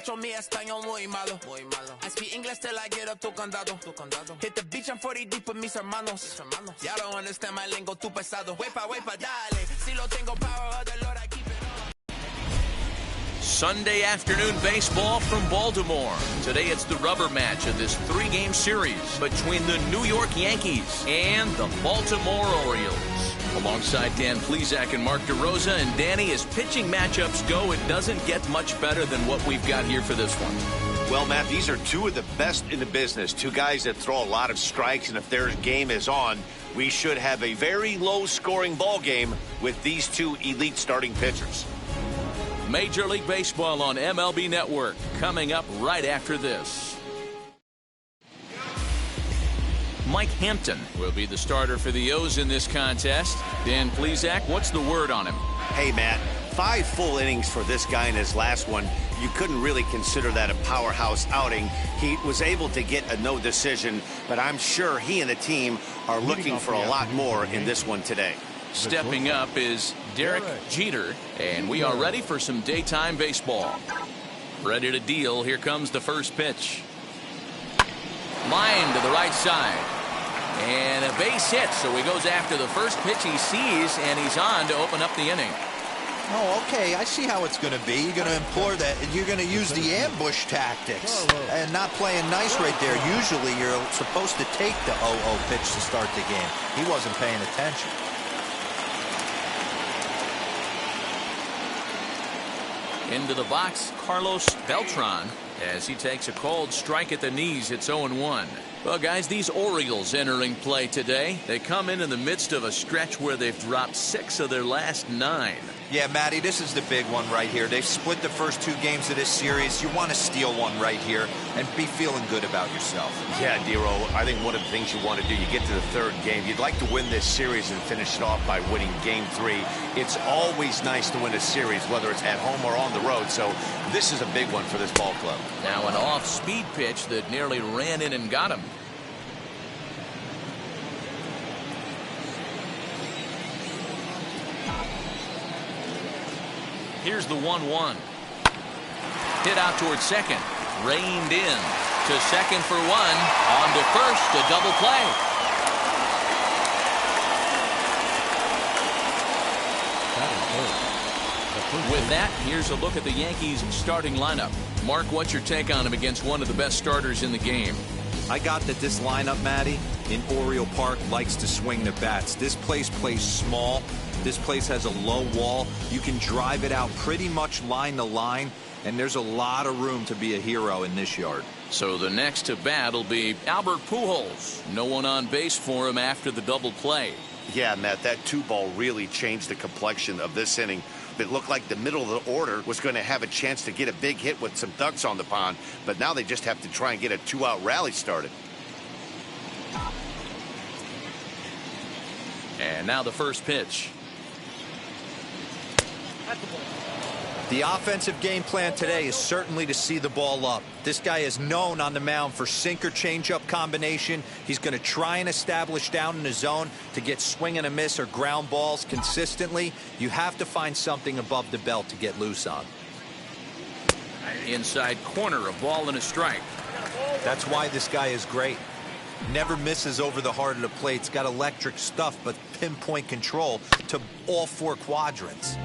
muchacho, mi español muy malo. I speak English till I get up tu condado. Hit the beach, I'm 40 deep with mis hermanos. Y'all don't understand my lingo, tu pesado. Wepa, dale. Si lo tengo power of the Lord, I keep it on. Sunday afternoon baseball from Baltimore. Today it's the rubber match of this three-game series between the New York Yankees and the Baltimore Orioles. Alongside Dan Plesac and Mark DeRosa, and Danny, as pitching matchups go, it doesn't get much better than what we've got here for this one. Well, Matt, these are two of the best in the business. Two guys that throw a lot of strikes, and if their game is on, we should have a very low-scoring ball game with these two elite starting pitchers. Major League Baseball on MLB Network coming up right after this. Mike Hampton will be the starter for the O's in this contest. Dan Plesac, what's the word on him? Hey, Matt, 5 full innings for this guy in his last one. You couldn't really consider that a powerhouse outing. He was able to get a no decision, but I'm sure he and the team are looking for a lot more in this one today. Stepping up is Derek Jeter, and we are ready for some daytime baseball. Ready to deal. Here comes the first pitch. Line to the right side. And a base hit, so he goes after the first pitch he sees, and he's on to open up the inning. Oh, okay, I see how it's going to be. You're going to implore that, and you're going to use the ambush tactics and not playing nice right there. Usually you're supposed to take the 0-0 pitch to start the game. He wasn't paying attention. Into the box, Carlos Beltran, as he takes a cold strike at the knees. It's 0-1. Well, guys, these Orioles entering play today. They come in the midst of a stretch where they've dropped 6 of their last 9. Yeah, Matty, this is the big one right here. They've split the first 2 games of this series. You want to steal one right here and be feeling good about yourself. Yeah, Dero, I think one of the things you want to do, you get to the 3rd game, you'd like to win this series and finish it off by winning game 3. It's always nice to win a series, whether it's at home or on the road, so this is a big one for this ball club. Now an off-speed pitch that nearly ran in and got him. Here's the 1-1. Hit out towards second. Reined in to second for 1. On to first, a double play. With that, here's a look at the Yankees' starting lineup. Mark, what's your take on him against one of the best starters in the game? I got that this lineup, Matty, in Oriole Park likes to swing the bats. This place plays small. This place has a low wall. You can drive it out pretty much line to line, and there's a lot of room to be a hero in this yard. So the next to bat will be Albert Pujols. No one on base for him after the double play. Yeah, Matt, that 2-ball really changed the complexion of this inning. It looked like the middle of the order was going to have a chance to get a big hit with some ducks on the pond, but now they just have to try and get a 2-out rally started. And now the first pitch. The offensive game plan today is certainly to see the ball up. This guy is known on the mound for sinker changeup combination. He's going to try and establish down in the zone to get swing and a miss or ground balls consistently. You have to find something above the belt to get loose on. Inside corner, a ball and a strike. That's why this guy is great. Never misses over the heart of the plate. It's got electric stuff, but pinpoint control to all 4 quadrants.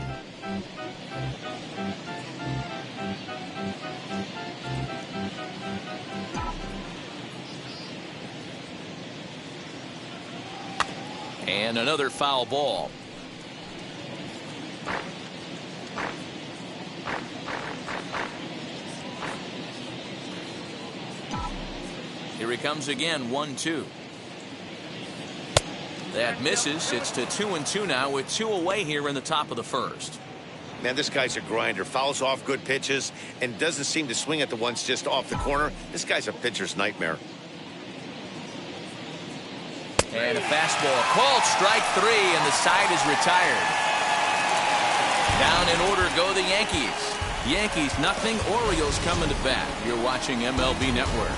And another foul ball. Here he comes again, 1-2. That misses. It's to 2-2 now with 2 away here in the top of the first. Man, this guy's a grinder. Fouls off good pitches and doesn't seem to swing at the ones just off the corner. This guy's a pitcher's nightmare. And a fastball called strike 3, and the side is retired. Down in order go the Yankees. Yankees nothing, Orioles coming to bat. You're watching MLB Network.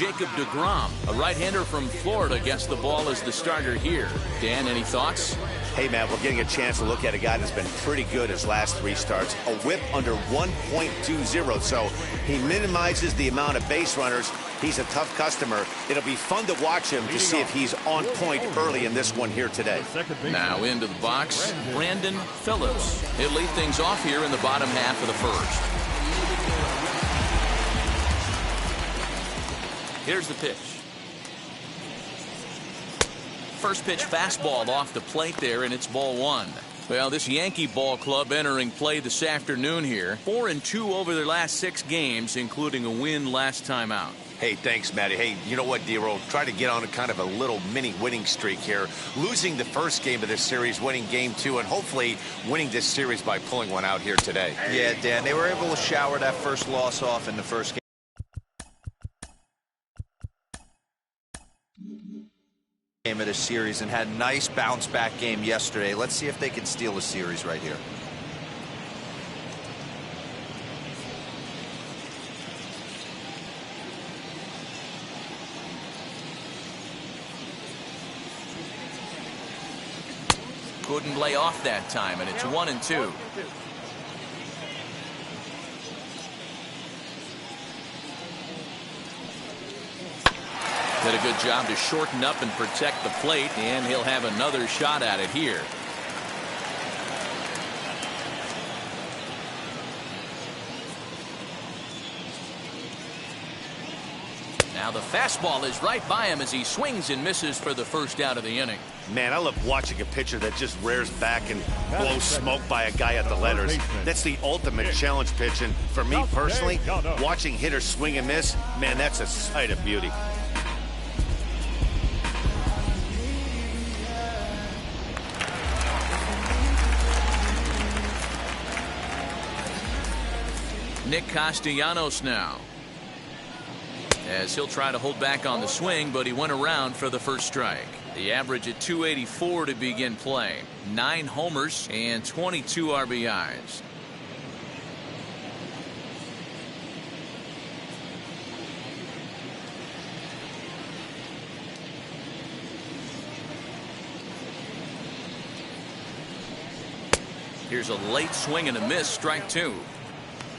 Jacob DeGrom. A right-hander from Florida gets the ball as the starter here. Dan, any thoughts? Hey, Matt, we're getting a chance to look at a guy that's been pretty good his last 3 starts. A whip under 1.20, so he minimizes the amount of base runners. He's a tough customer. It'll be fun to watch him to see if he's on point early in this one here today. Now into the box, Brandon Phillips. He'll lead things off here in the bottom half of the first. Here's the pitch. First pitch fastball off the plate there, and it's ball 1. Well, this Yankee ball club entering play this afternoon here. 4-2 over their last 6 games, including a win last time out. Hey, thanks, Matty. Hey, you know what, D-Roll? Try to get on a kind of a little mini winning streak here. Losing the first game of this series, winning game 2, and hopefully winning this series by pulling one out here today. Yeah, Dan, they were able to shower that first loss off in the first game of the series and had a nice bounce back game yesterday. Let's see if they can steal a series right here. Couldn't lay off that time, and it's 1-2. Did a good job to shorten up and protect the plate, and he'll have another shot at it here. Now the fastball is right by him as he swings and misses for the first out of the inning. Man, I love watching a pitcher that just rears back and blows smoke by a guy at the letters. That's the ultimate challenge pitch, and for me personally, watching hitters swing and miss, man, that's a sight of beauty. Nick Castellanos now, as he'll try to hold back on the swing, but he went around for the first strike. The average at 284 to begin play. 9 homers and 22 RBIs. Here's a late swing and a miss, strike 2.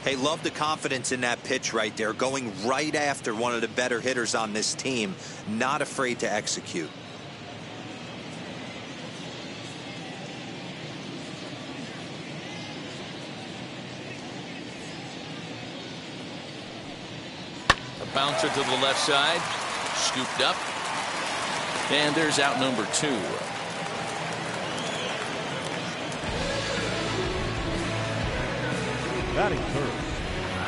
Hey, love the confidence in that pitch right there, going right after one of the better hitters on this team, not afraid to execute. A bouncer to the left side, scooped up, and there's out number 2. Batting third.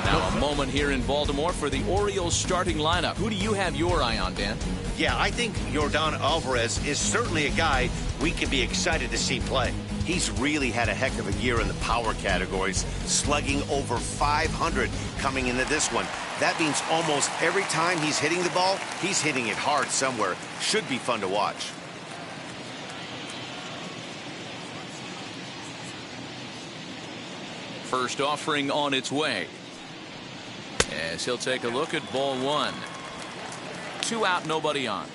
Now a moment here in Baltimore for the Orioles starting lineup. Who do you have your eye on, Dan? Yeah, I think Yordan Alvarez is certainly a guy we can be excited to see play. He's really had a heck of a year in the power categories, slugging over 500 coming into this one. That means almost every time he's hitting the ball, he's hitting it hard somewhere. Should be fun to watch. First offering on its way, as he'll take a look at ball 1. 2 out, nobody on.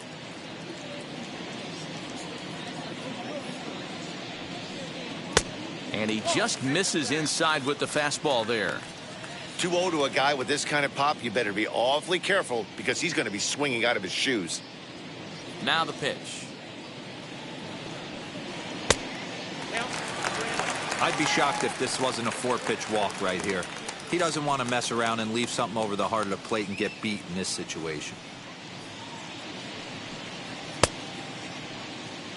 And he just misses inside with the fastball there. 2-0 to a guy with this kind of pop, you better be awfully careful because he's going to be swinging out of his shoes. Now the pitch. I'd be shocked if this wasn't a 4-pitch walk right here. He doesn't want to mess around and leave something over the heart of the plate and get beat in this situation.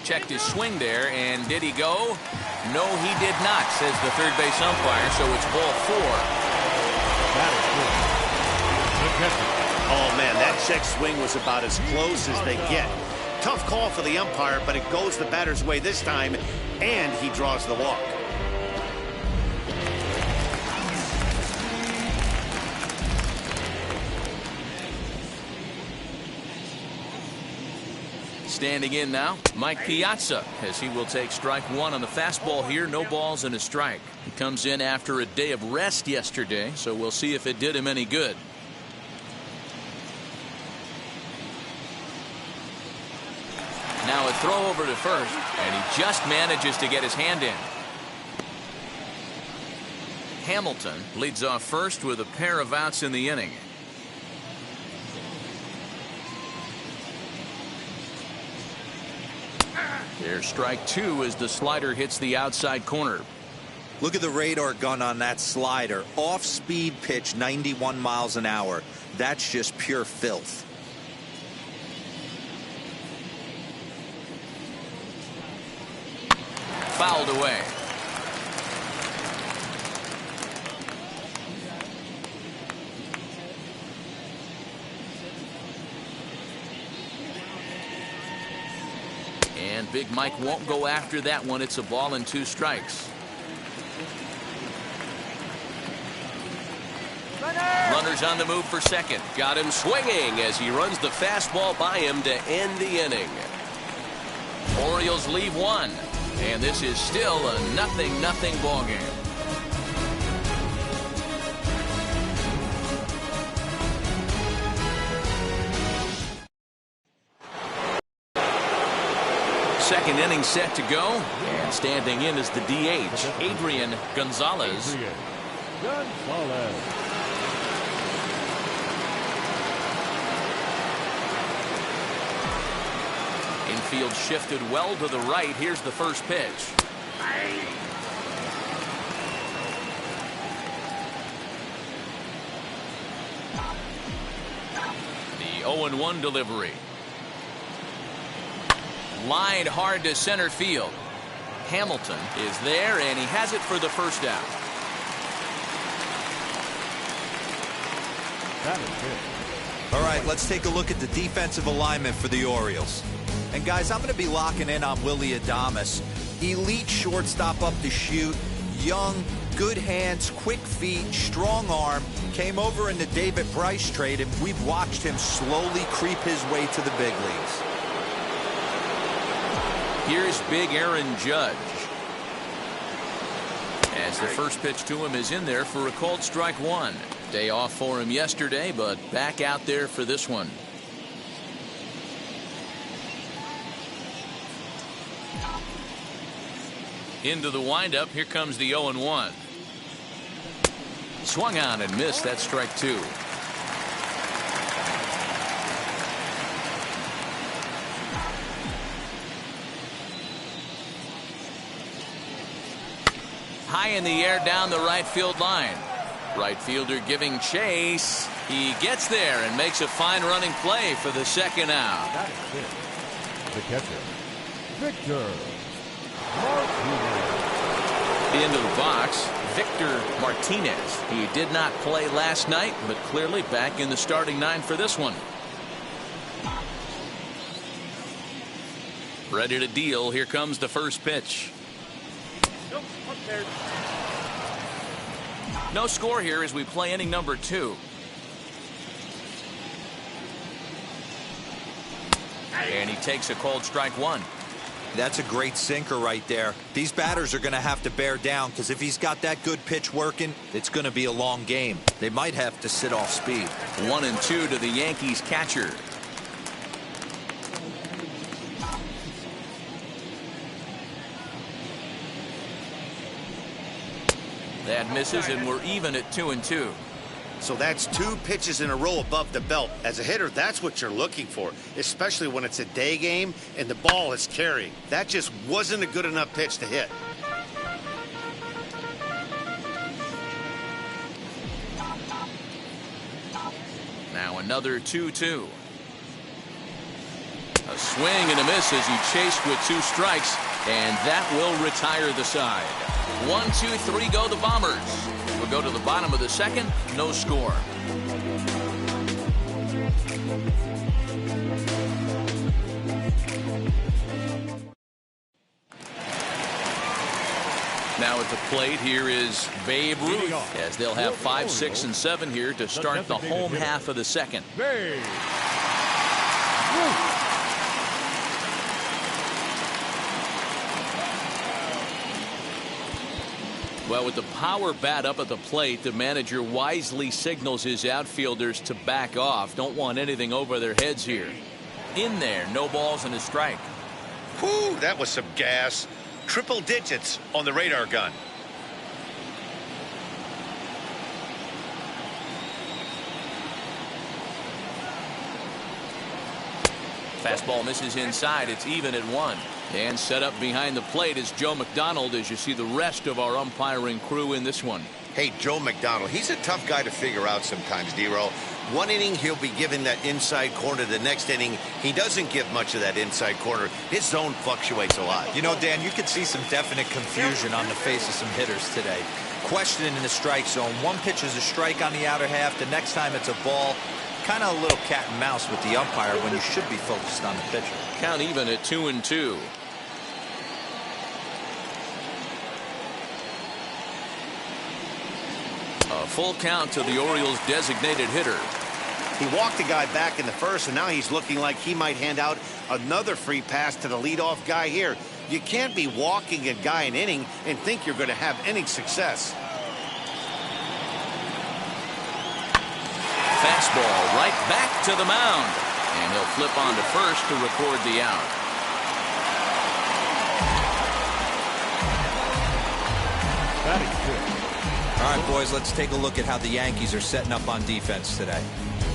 Checked his swing there, and did he go? No, he did not, says the third base umpire, so it's ball 4. Oh, man, that check swing was about as close as they get. Tough call for the umpire, but it goes the batter's way this time, and he draws the walk. Standing in now, Mike Piazza, as he will take strike 1 on the fastball here. No balls and a strike. He comes in after a day of rest yesterday, so we'll see if it did him any good. throw over to first, and he just manages to get his hand in. Hamilton leads off first with a pair of outs in the inning. There's strike two as the slider hits the outside corner. Look at the radar gun on that slider. Off-speed pitch, 91 miles an hour. That's just pure filth. Fouled away. And Big Mike won't go after that one. It's a ball and 2 strikes. Runners on the move for second. Got him swinging as he runs the fastball by him to end the inning. Orioles leave 1. And this is still a 0-0 ball game. Second inning set to go, and standing in is the DH, Adrian Gonzalez. Infield shifted well to the right. Here's the first pitch. The 0-1 delivery. Lined hard to center field. Hamilton is there, and he has it for the first out. All right, let's take a look at the defensive alignment for the Orioles. And guys, I'm going to be locking in on Willy Adames. Elite shortstop up to shoot, young, good hands, quick feet, strong arm. Came over in the David Price trade, and we've watched him slowly creep his way to the big leagues. Here's Big Aaron Judge. As the first pitch to him is in there for a called strike 1. Day off for him yesterday, but back out there for this one. Into the windup. Here comes the 0-1. Swung on and missed. That's strike 2. High in the air down the right field line. Right fielder giving chase. He gets there and makes a fine running play for the second out. That is it. The catcher, Victor Martinez. Into the box, Victor Martinez. He did not play last night, but clearly back in the starting 9 for this one. Ready to deal. Here comes the first pitch. No score here as we play inning number 2. And he takes a called strike 1. That's a great sinker right there. These batters are going to have to bear down, because if he's got that good pitch working, it's going to be a long game. They might have to sit off speed. 1-2 to the Yankees catcher. That misses, and we're even at 2-2. So that's 2 pitches in a row above the belt. As a hitter, that's what you're looking for, especially when it's a day game and the ball is carrying. That just wasn't a good enough pitch to hit. Now another 2-2. A swing and a miss as he chased with 2 strikes, and that will retire the side. 1, 2, 3 go the Bombers. We'll go to the bottom of the second. No score. Now at the plate, here is Babe Ruth, as they'll have 5, 6, and 7 here to start the home half of the second. Babe Ruth. Well, with the power bat up at the plate, the manager wisely signals his outfielders to back off. Don't want anything over their heads here. In there, no balls and a strike. Whew, that was some gas. Triple digits on the radar gun. Fastball misses inside. It's even at 1. And set up behind the plate is Joe McDonald as you see the rest of our umpiring crew in this one. Hey, Joe McDonald, he's a tough guy to figure out sometimes, D-Roll. One inning, he'll be giving that inside corner. The next inning, he doesn't give much of that inside corner. His zone fluctuates a lot. You know, Dan, you could see some definite confusion on the face of some hitters today. Questioning in the strike zone. One pitch is a strike on the outer half. The next time it's a ball. Kind of a little cat and mouse with the umpire when you should be focused on the pitcher. Count even at 2-2. A full count to the Orioles designated hitter. He walked the guy back in the first, and now he's looking like he might hand out another free pass to the leadoff guy here. You can't be walking a guy an inning and think you're going to have any success. Fastball right back to the mound. And he'll flip on to first to record the out. All right, boys, let's take a look at how the Yankees are setting up on defense today.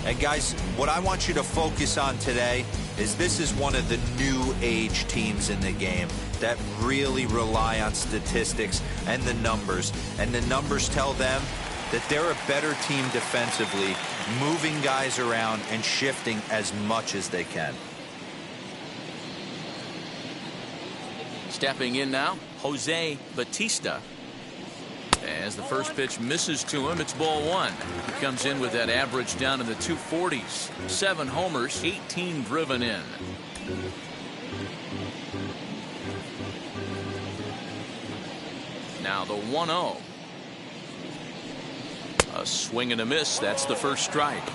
And, guys, what I want you to focus on today is this is one of the new age teams in the game that really rely on statistics and the numbers. And the numbers tell them that they're a better team defensively, moving guys around and shifting as much as they can. Stepping in now, Jose Batista. As the first pitch misses to him, it's ball 1. He comes in with that average down in the 240s. 7 homers, 18 driven in. Now the 1-0. A swing and a miss. That's the first strike.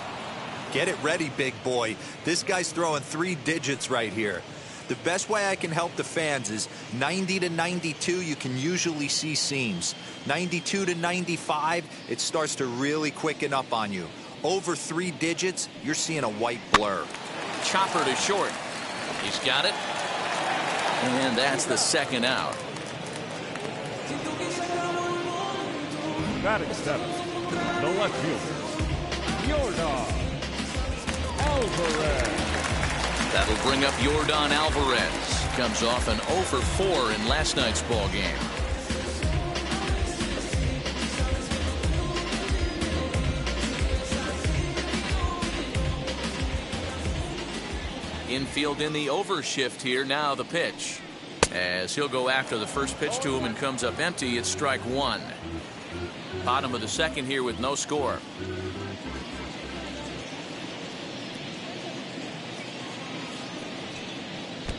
Get it ready, big boy. This guy's throwing 3 digits right here. The best way I can help the fans is 90 to 92, you can usually see seams. 92 to 95, it starts to really quicken up on you. Over 3 digits, you're seeing a white blur. Chopper to short. He's got it. And that's the second out. Batting 7th, the left fielder, Yordan Alvarez. That'll bring up Yordan Alvarez. Comes off an 0 for 4 in last night's ball game. Infield in the overshift here. Now the pitch. As he'll go after the first pitch to him and comes up empty, it's strike 1. Bottom of the second here with no score.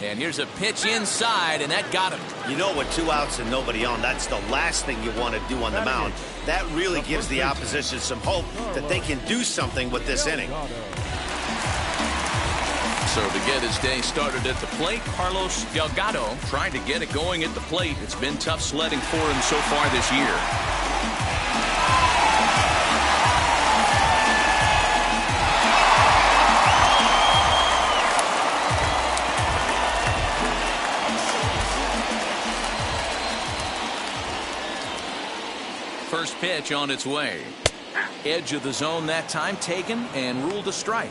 And here's a pitch inside, and that got him. You know, with 2 outs and nobody on, that's the last thing you want to do on the mound. That really gives the opposition some hope that they can do something with this inning. So to get his day started at the plate, Carlos Delgado trying to get it going at the plate. It's been tough sledding for him so far this year. First pitch on its way. Edge of the zone that time taken and ruled a strike.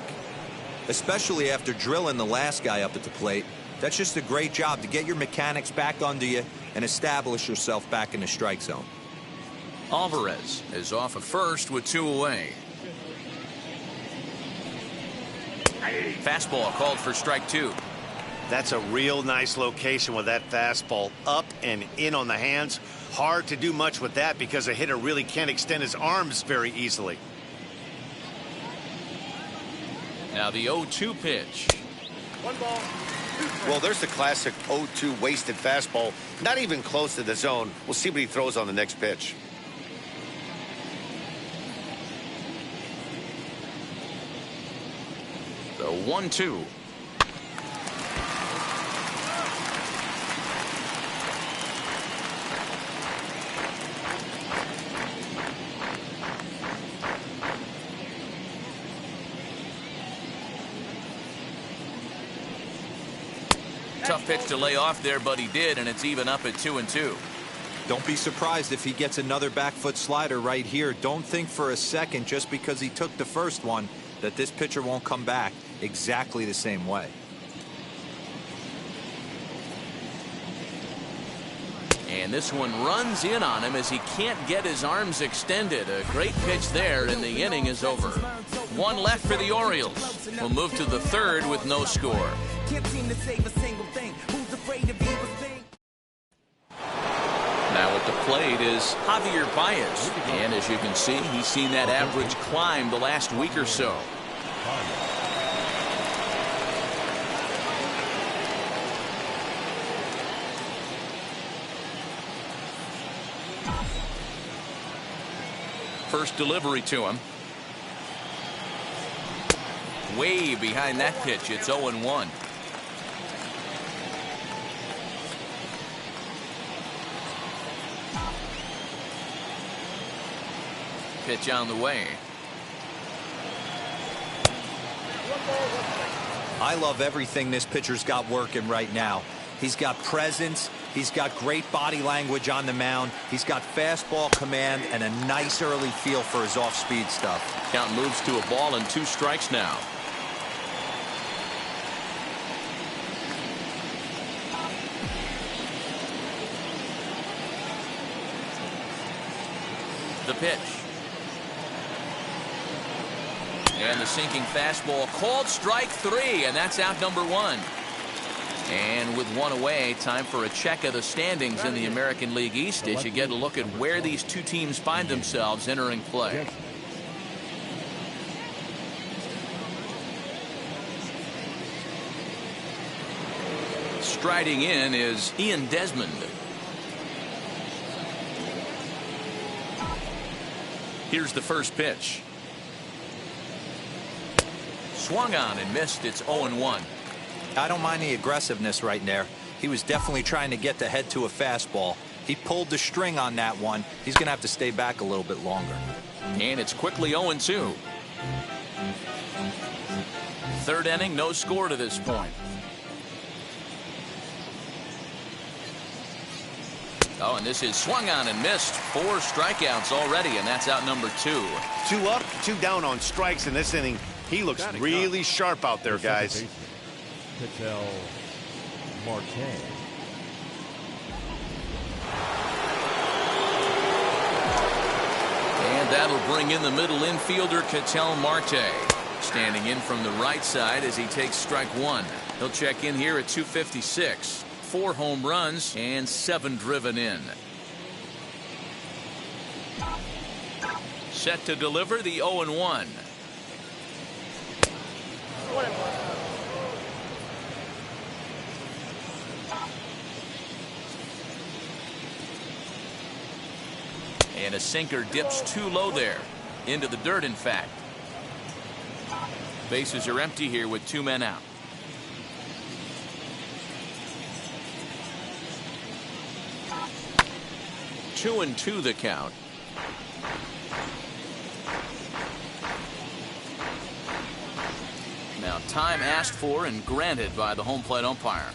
Especially after drilling the last guy up at the plate. That's just a great job to get your mechanics back under you and establish yourself back in the strike zone. Alvarez is off at first with 2 away. Fastball called for strike 2. That's a real nice location with that fastball up and in on the hands. Hard to do much with that because a hitter really can't extend his arms very easily. Now the 0-2 pitch. 1 ball. Well, there's the classic 0-2 wasted fastball. Not even close to the zone. We'll see what he throws on the next pitch. The 1-2. Tough Tough pitch to lay off there, but he did, and it's even up at 2-2. Don't be surprised if he gets another back foot slider right here. Don't think for a second, just because he took the first one, that this pitcher won't come back exactly the same way. And this one runs in on him as he can't get his arms extended. A great pitch there, and the inning is over. One left for the Orioles. We'll move to the third with no score. Now at the plate is Javier Baez. And as you can see, he's seen that average climb the last week or so. First delivery to him. Way behind that pitch. It's 0-1. Pitch on the way. I love everything this pitcher's got working right now. He's got presence. He's got great body language on the mound. He's got fastball command and a nice early feel for his off-speed stuff. Count moves to a ball and 2 strikes now. The pitch. And the sinking fastball called strike 3, and that's out number 1. And with 1 away, time for a check of the standings in the American League East as you get a look at where these two teams find themselves entering play. Striding in is Ian Desmond. Here's the first pitch. Swung on and missed. It's 0-1. I don't mind the aggressiveness right there. He was definitely trying to get the head to a fastball. He pulled the string on that one. He's going to have to stay back a little bit longer. And it's quickly 0-2. Third inning, no score to this point. Oh, and this is swung on and missed. 4 strikeouts already, and that's out number 2. 2 up, 2 down on strikes in this inning. He looks really sharp out there, guys. And that'll bring in the middle infielder, Ketel Marte. Standing in from the right side as he takes strike 1. He'll check in here at 256. 4 home runs and 7 driven in. Set to deliver the 0-1. And a sinker dips too low there. Into the dirt, in fact. Bases are empty here with 2 men out. Two and 2 the count. Now time asked for and granted by the home plate umpire.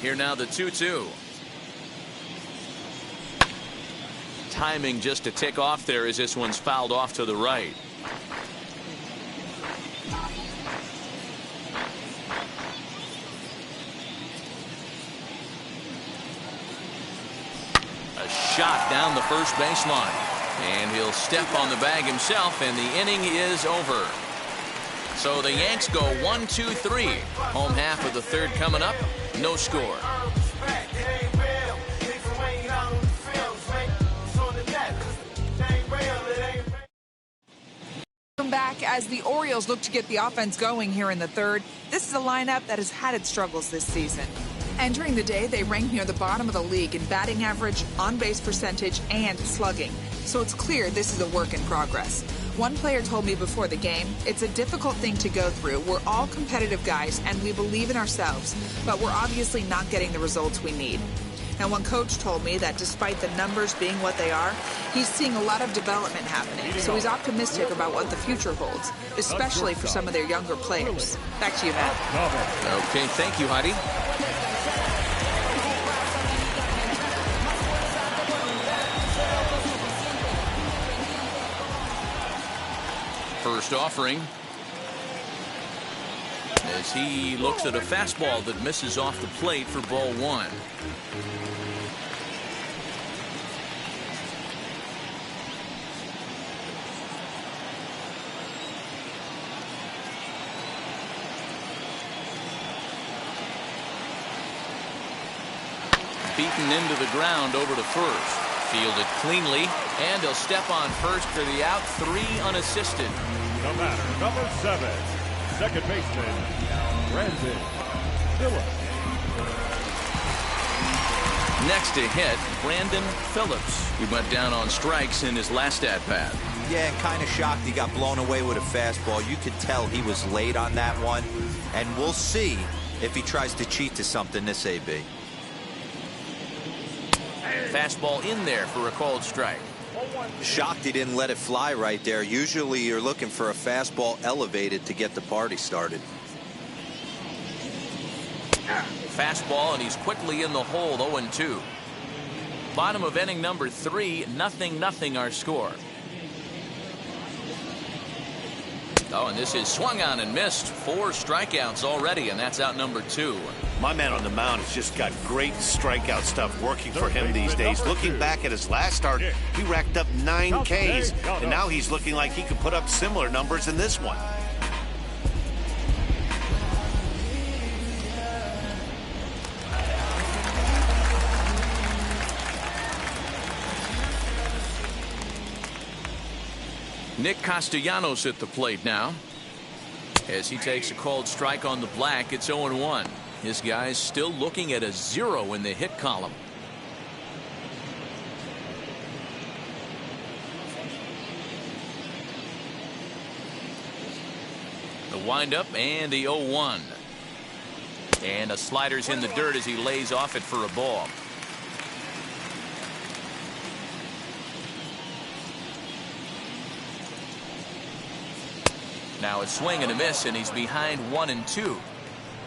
Here now the 2-2. Timing just to tick off there as this one's fouled off to the right. A shot down the first baseline. And he'll step on the bag himself, and the inning is over. So the Yanks go 1-2-3. Home half of the third coming up. No score. Back as the Orioles look to get the offense going here in the third. This is a lineup that has had its struggles this season. Entering the day, they rank near the bottom of the league in batting average, on-base percentage, and slugging. So it's clear this is a work in progress. One player told me before the game, it's a difficult thing to go through. We're all competitive guys, and we believe in ourselves, but we're obviously not getting the results we need. And one coach told me that despite the numbers being what they are, he's seeing a lot of development happening. So he's optimistic about what the future holds, especially for some of their younger players. Back to you, Matt. Okay, thank you, Heidi. First offering, as he looks at a fastball that misses off the plate for ball one. Beaten into the ground over to first. Fielded cleanly, and he'll step on first for the out. 3 unassisted. The batter, number 7, second baseman, Brandon Phillips. Next to hit, Brandon Phillips, who went down on strikes in his last at-bat. Yeah, and kind of shocked he got blown away with a fastball. You could tell he was late on that one. And we'll see if he tries to cheat to something this AB. Fastball in there for a called strike. Shocked he didn't let it fly right there. Usually you're looking for a fastball elevated to get the party started. Fastball, and he's quickly in the hole. 0-2. Bottom of inning number 3. 0-0 our score. Oh, and this is swung on and missed. 4 strikeouts already, and that's out number 2. My man on the mound has just got great strikeout stuff working for him these days. Looking back at his last start, he racked up 9 Ks, and now he's looking like he could put up similar numbers in this one. Nick Castellanos at the plate now. As he takes a called strike on the black, it's 0-1. His guy's still looking at a 0 in the hit column. The windup and the 0-1. And a slider's in the dirt as he lays off it for a ball. Now a swing and a miss, and he's behind 1-2.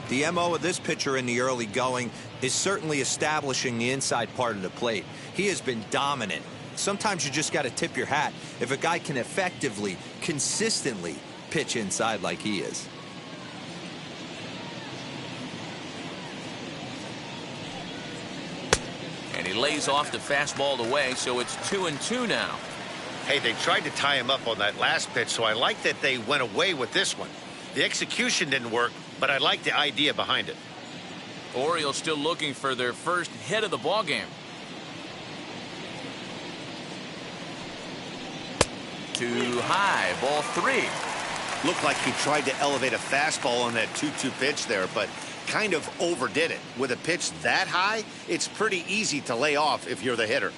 The MO of this pitcher in the early going is certainly establishing the inside part of the plate. He has been dominant. Sometimes you just got to tip your hat if a guy can effectively, consistently pitch inside like he is. And he lays off the fastball away, so it's 2-2 now. Hey, they tried to tie him up on that last pitch, so I like that they went away with this one. The execution didn't work, but I like the idea behind it. Orioles still looking for their first hit of the ballgame. Too high, ball 3. Looked like he tried to elevate a fastball on that 2-2 pitch there, but kind of overdid it. With a pitch that high, it's pretty easy to lay off if you're the hitter.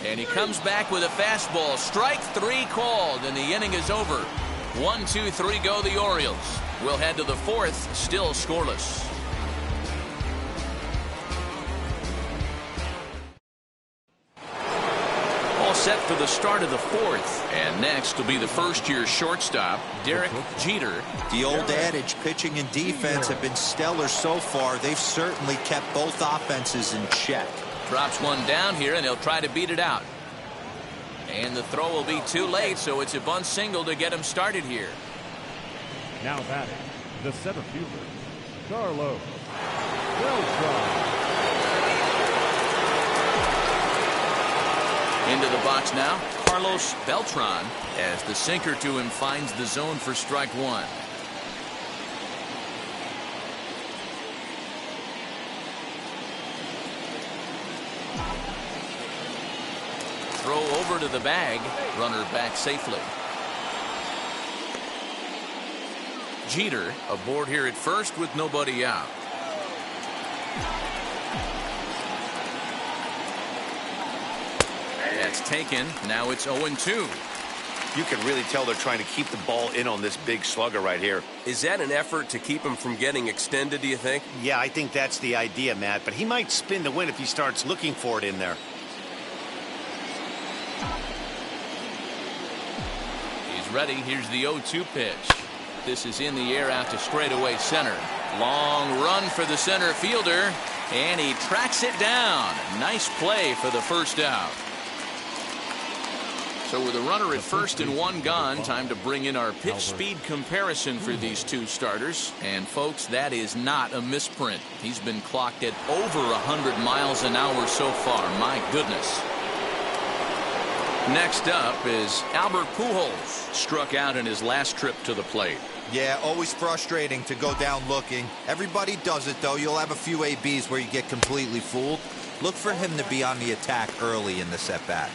And he comes back with a fastball. Strike 3 called, and the inning is over. 1, 2, 3 go the Orioles. We'll head to the 4th, still scoreless. All set for the start of the 4th. And next will be the first-year shortstop, Derek Jeter. The old adage, pitching and defense have been stellar so far. They've certainly kept both offenses in check. Drops one down here, and he'll try to beat it out. And the throw will be too late, so it's a bunt single to get him started here. Now batting, the center fielder, Carlos Beltran. Into the box now, Carlos Beltran, as the sinker to him finds the zone for strike 1. Throw over to the bag. Runner back safely. Jeter aboard here at first with nobody out. That's taken. Now it's 0-2. You can really tell they're trying to keep the ball in on this big slugger right here. Is that an effort to keep him from getting extended, do you think? Yeah, I think that's the idea, Matt. But he might spin to win if he starts looking for it in there. He's ready. Here's the 0-2 pitch. This is in the air out to straightaway center. Long run for the center fielder, and he tracks it down. Nice play for the first out. So with a runner at first and one gone, time to bring in our pitch speed comparison for these two starters. And folks, that is not a misprint. He's been clocked at over 100 miles an hour so far. My goodness. Next up is Albert Pujols. Struck out in his last trip to the plate. Yeah, always frustrating to go down looking. Everybody does it, though. You'll have a few ABs where you get completely fooled. Look for him to be on the attack early in the at-bat.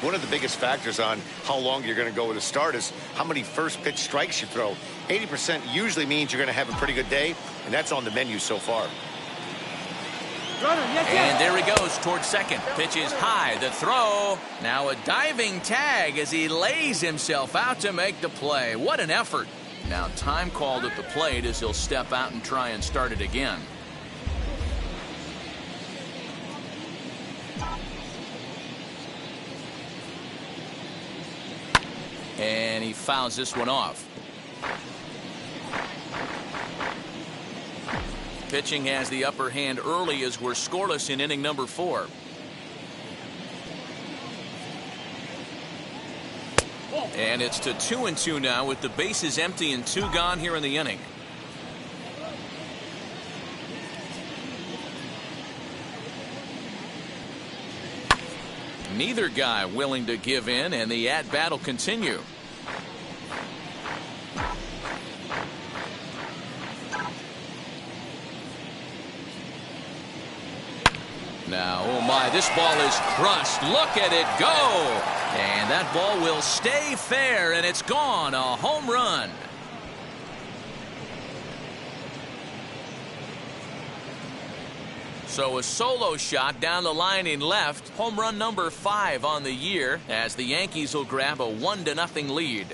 One of the biggest factors on how long you're going to go with a start is how many first pitch strikes you throw. 80% usually means you're going to have a pretty good day, and that's on the menu so far. And there he goes towards second. Pitch is high. The throw. Now a diving tag as he lays himself out to make the play. What an effort. Now time called at the plate as he'll step out and try and start it again. And he fouls this one off. Pitching has the upper hand early as we're scoreless in inning number 4. And it's to 2-2 now with the bases empty and 2 gone here in the inning. Neither guy willing to give in, and the at-bat will continue. Now, oh my, this ball is crushed. Look at it go. And that ball will stay fair, and it's gone. A home run. So a solo shot down the line in left. Home run number 5 on the year as the Yankees will grab a 1-0 lead.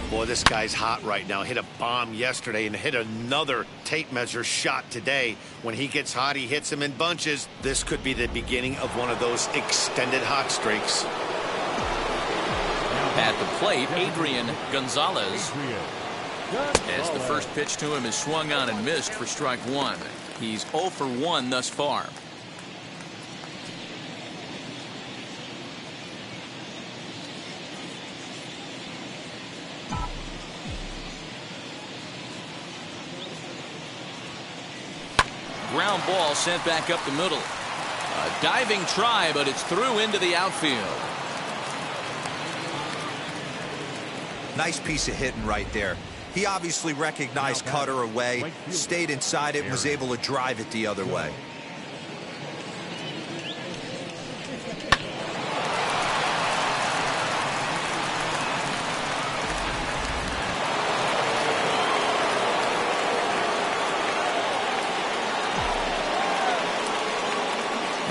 Boy, this guy's hot right now. Hit a bomb yesterday and hit another tape measure shot today. When he gets hot, he hits them in bunches. This could be the beginning of one of those extended hot streaks. At the plate, Adrian Gonzalez. As the first pitch to him is swung on and missed for strike 1. He's 0 for 1 thus far. Ground ball sent back up the middle. A diving try, but it's through into the outfield. Nice piece of hitting right there. He obviously recognized cutter away, stayed inside it, and was able to drive it the other way.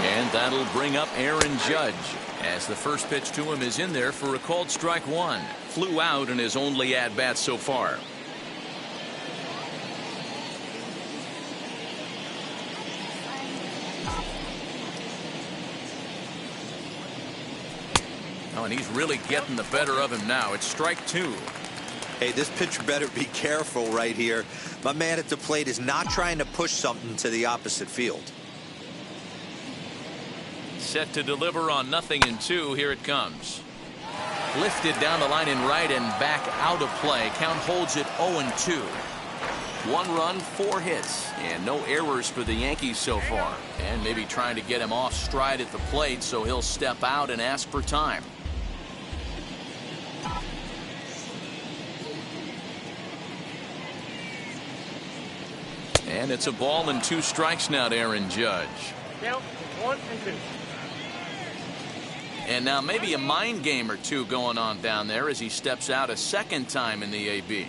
And that'll bring up Aaron Judge as the first pitch to him is in there for a called strike 1. Flew out in his only at-bat so far. Oh, and he's really getting the better of him now. It's strike 2. Hey, this pitcher better be careful right here. My man at the plate is not trying to push something to the opposite field. Set to deliver on 0-2. Here it comes. Lifted down the line in right and back out of play. Count holds it 0-2. 1 run, 4 hits, and no errors for the Yankees so far. And maybe trying to get him off stride at the plate so he'll step out and ask for time. And it's a ball and 2 strikes now to Aaron Judge. Count 1 and 2. And now maybe a mind game or two going on down there as he steps out a second time in the AB.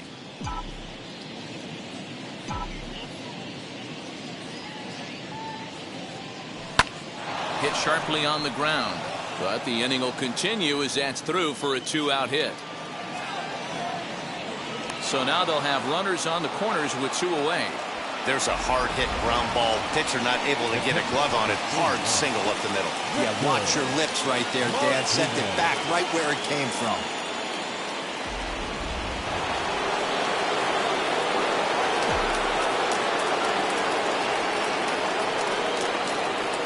hit sharply on the ground. But the inning will continue as that's through for a 2-out hit. So now they'll have runners on the corners with 2 away. There's a hard hit ground ball. Pitcher not able to get a glove on it. Hard single up the middle. Yeah, watch your lips right there, Dad. Sent it back right where it came from.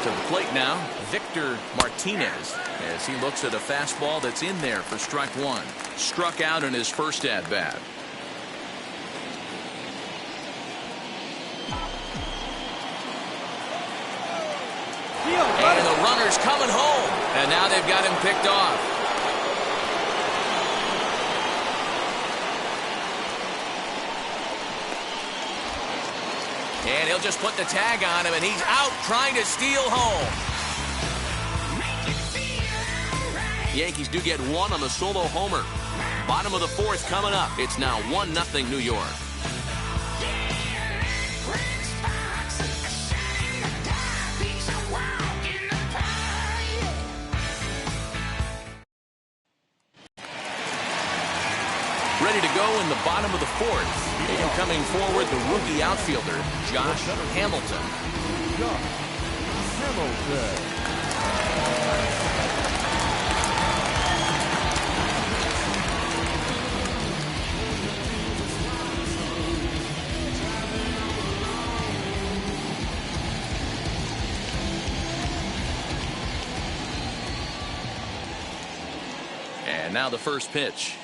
To the plate now, Victor Martinez, as he looks at a fastball that's in there for strike 1. Struck out in his first at-bat. And the runner's coming home. And now they've got him picked off. And he'll just put the tag on him, and he's out trying to steal home. Yankees do get 1 on the solo homer. Bottom of the 4th coming up. It's now 1-0 New York. Ready to go in the bottom of the 4th. And coming forward, the rookie outfielder, Josh Hamilton. And now the first pitch.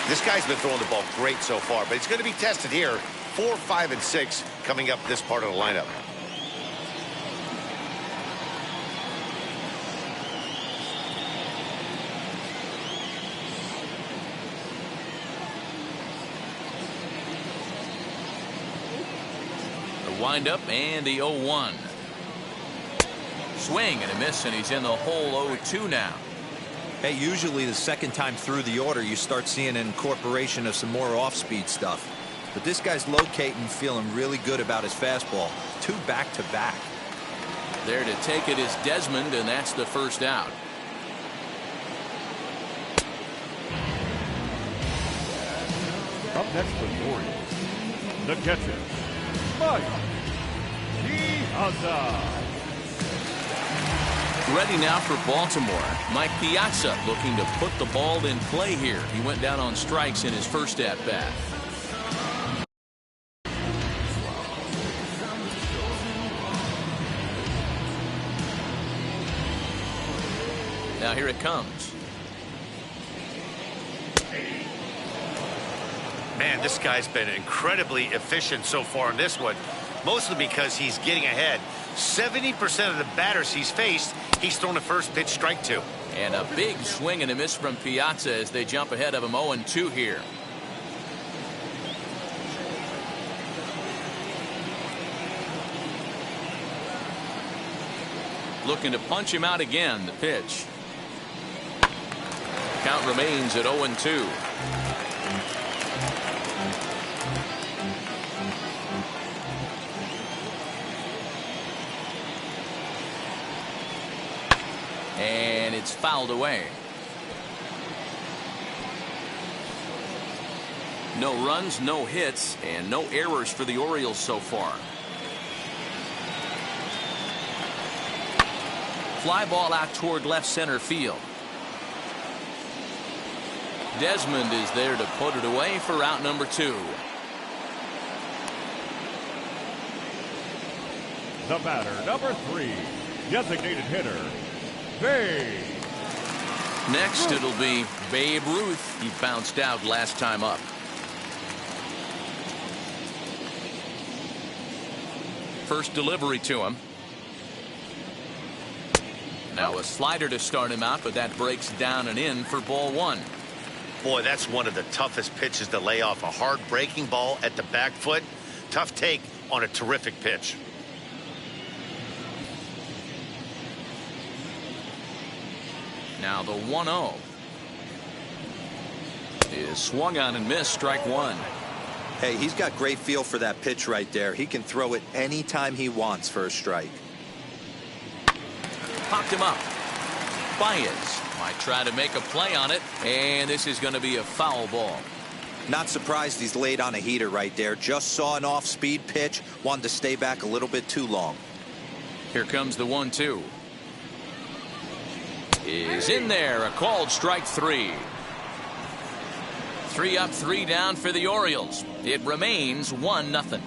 This guy's been throwing the ball great so far, but he's going to be tested here. 4, 5, and 6 coming up this part of the lineup. The windup and the 0-1. Swing and a miss, and he's in the hole 0-2 now. Hey, usually the second time through the order, you start seeing an incorporation of some more off-speed stuff. But this guy's locating, feeling really good about his fastball. 2 back-to-back. There to take it is Desmond, and that's the first out. Up next for the Orioles, the catcher, Mike Piazza. Ready now for Baltimore. Mike Piazza looking to put the ball in play here. He went down on strikes in his first at-bat. Now here it comes. Man, this guy's been incredibly efficient so far in this one, mostly because he's getting ahead. 70% of the batters he's faced, he's thrown the first pitch strike to. And a big swing and a miss from Piazza as they jump ahead of him 0-2 here. Looking to punch him out again. The pitch. Count remains at 0-2. And it's fouled away. No runs, no hits, and no errors for the Orioles so far. Fly ball out toward left center field. Desmond is there to put it away for out number 2. The batter, number 3, designated hitter, Babe. Next, it'll be Babe Ruth. He bounced out last time up. First delivery to him. Now a slider to start him out, but that breaks down and in for ball 1. Boy, that's one of the toughest pitches to lay off. A hard breaking ball at the back foot. Tough take on a terrific pitch. Now the 1-0 is swung on and missed, strike 1. Hey, he's got great feel for that pitch right there. He can throw it anytime he wants for a strike. Popped him up. Baez might try to make a play on it, and this is going to be a foul ball. Not surprised he's laid on a heater right there. Just saw an off-speed pitch, wanted to stay back a little bit too long. Here comes the 1-2. Is in there, a called strike 3. 3 up, 3 down for the Orioles. It remains 1-0.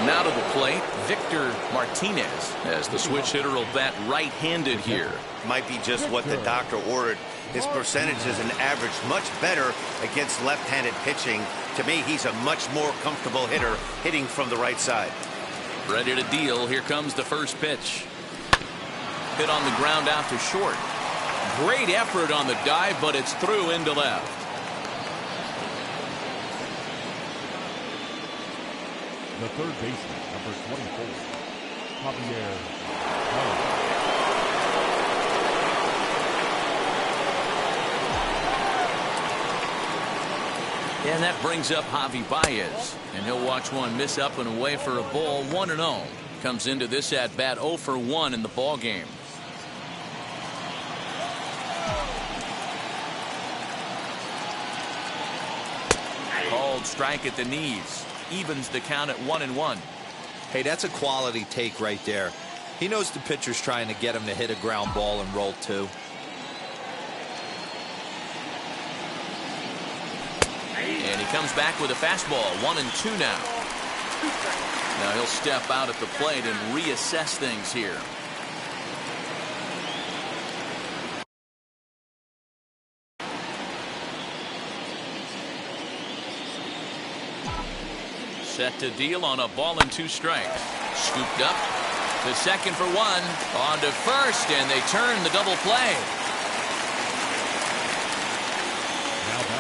Now to the plate, Victor Martinez, as the switch hitter will bat right-handed here. Might be just what the doctor ordered. His percentages and average much better against left-handed pitching. To me, he's a much more comfortable hitter hitting from the right side. Ready to deal. Here comes the first pitch. Hit on the ground out to short. Great effort on the dive, but it's through into left. The third baseman, number 24, Javier. And that brings up Javi Baez. And he'll watch one miss up and away for a ball. 1-0. Comes into this at bat 0 for 1 in the ball game. Called strike at the knees. Evens the count at 1-1. Hey, that's a quality take right there. He knows the pitcher's trying to get him to hit a ground ball and roll 2. And he comes back with a fastball. 1-2 now. Now he'll step out at the plate and reassess things here. Set to deal on a ball and 2 strikes. Scooped up to second for 1. On to first, and they turn the double play.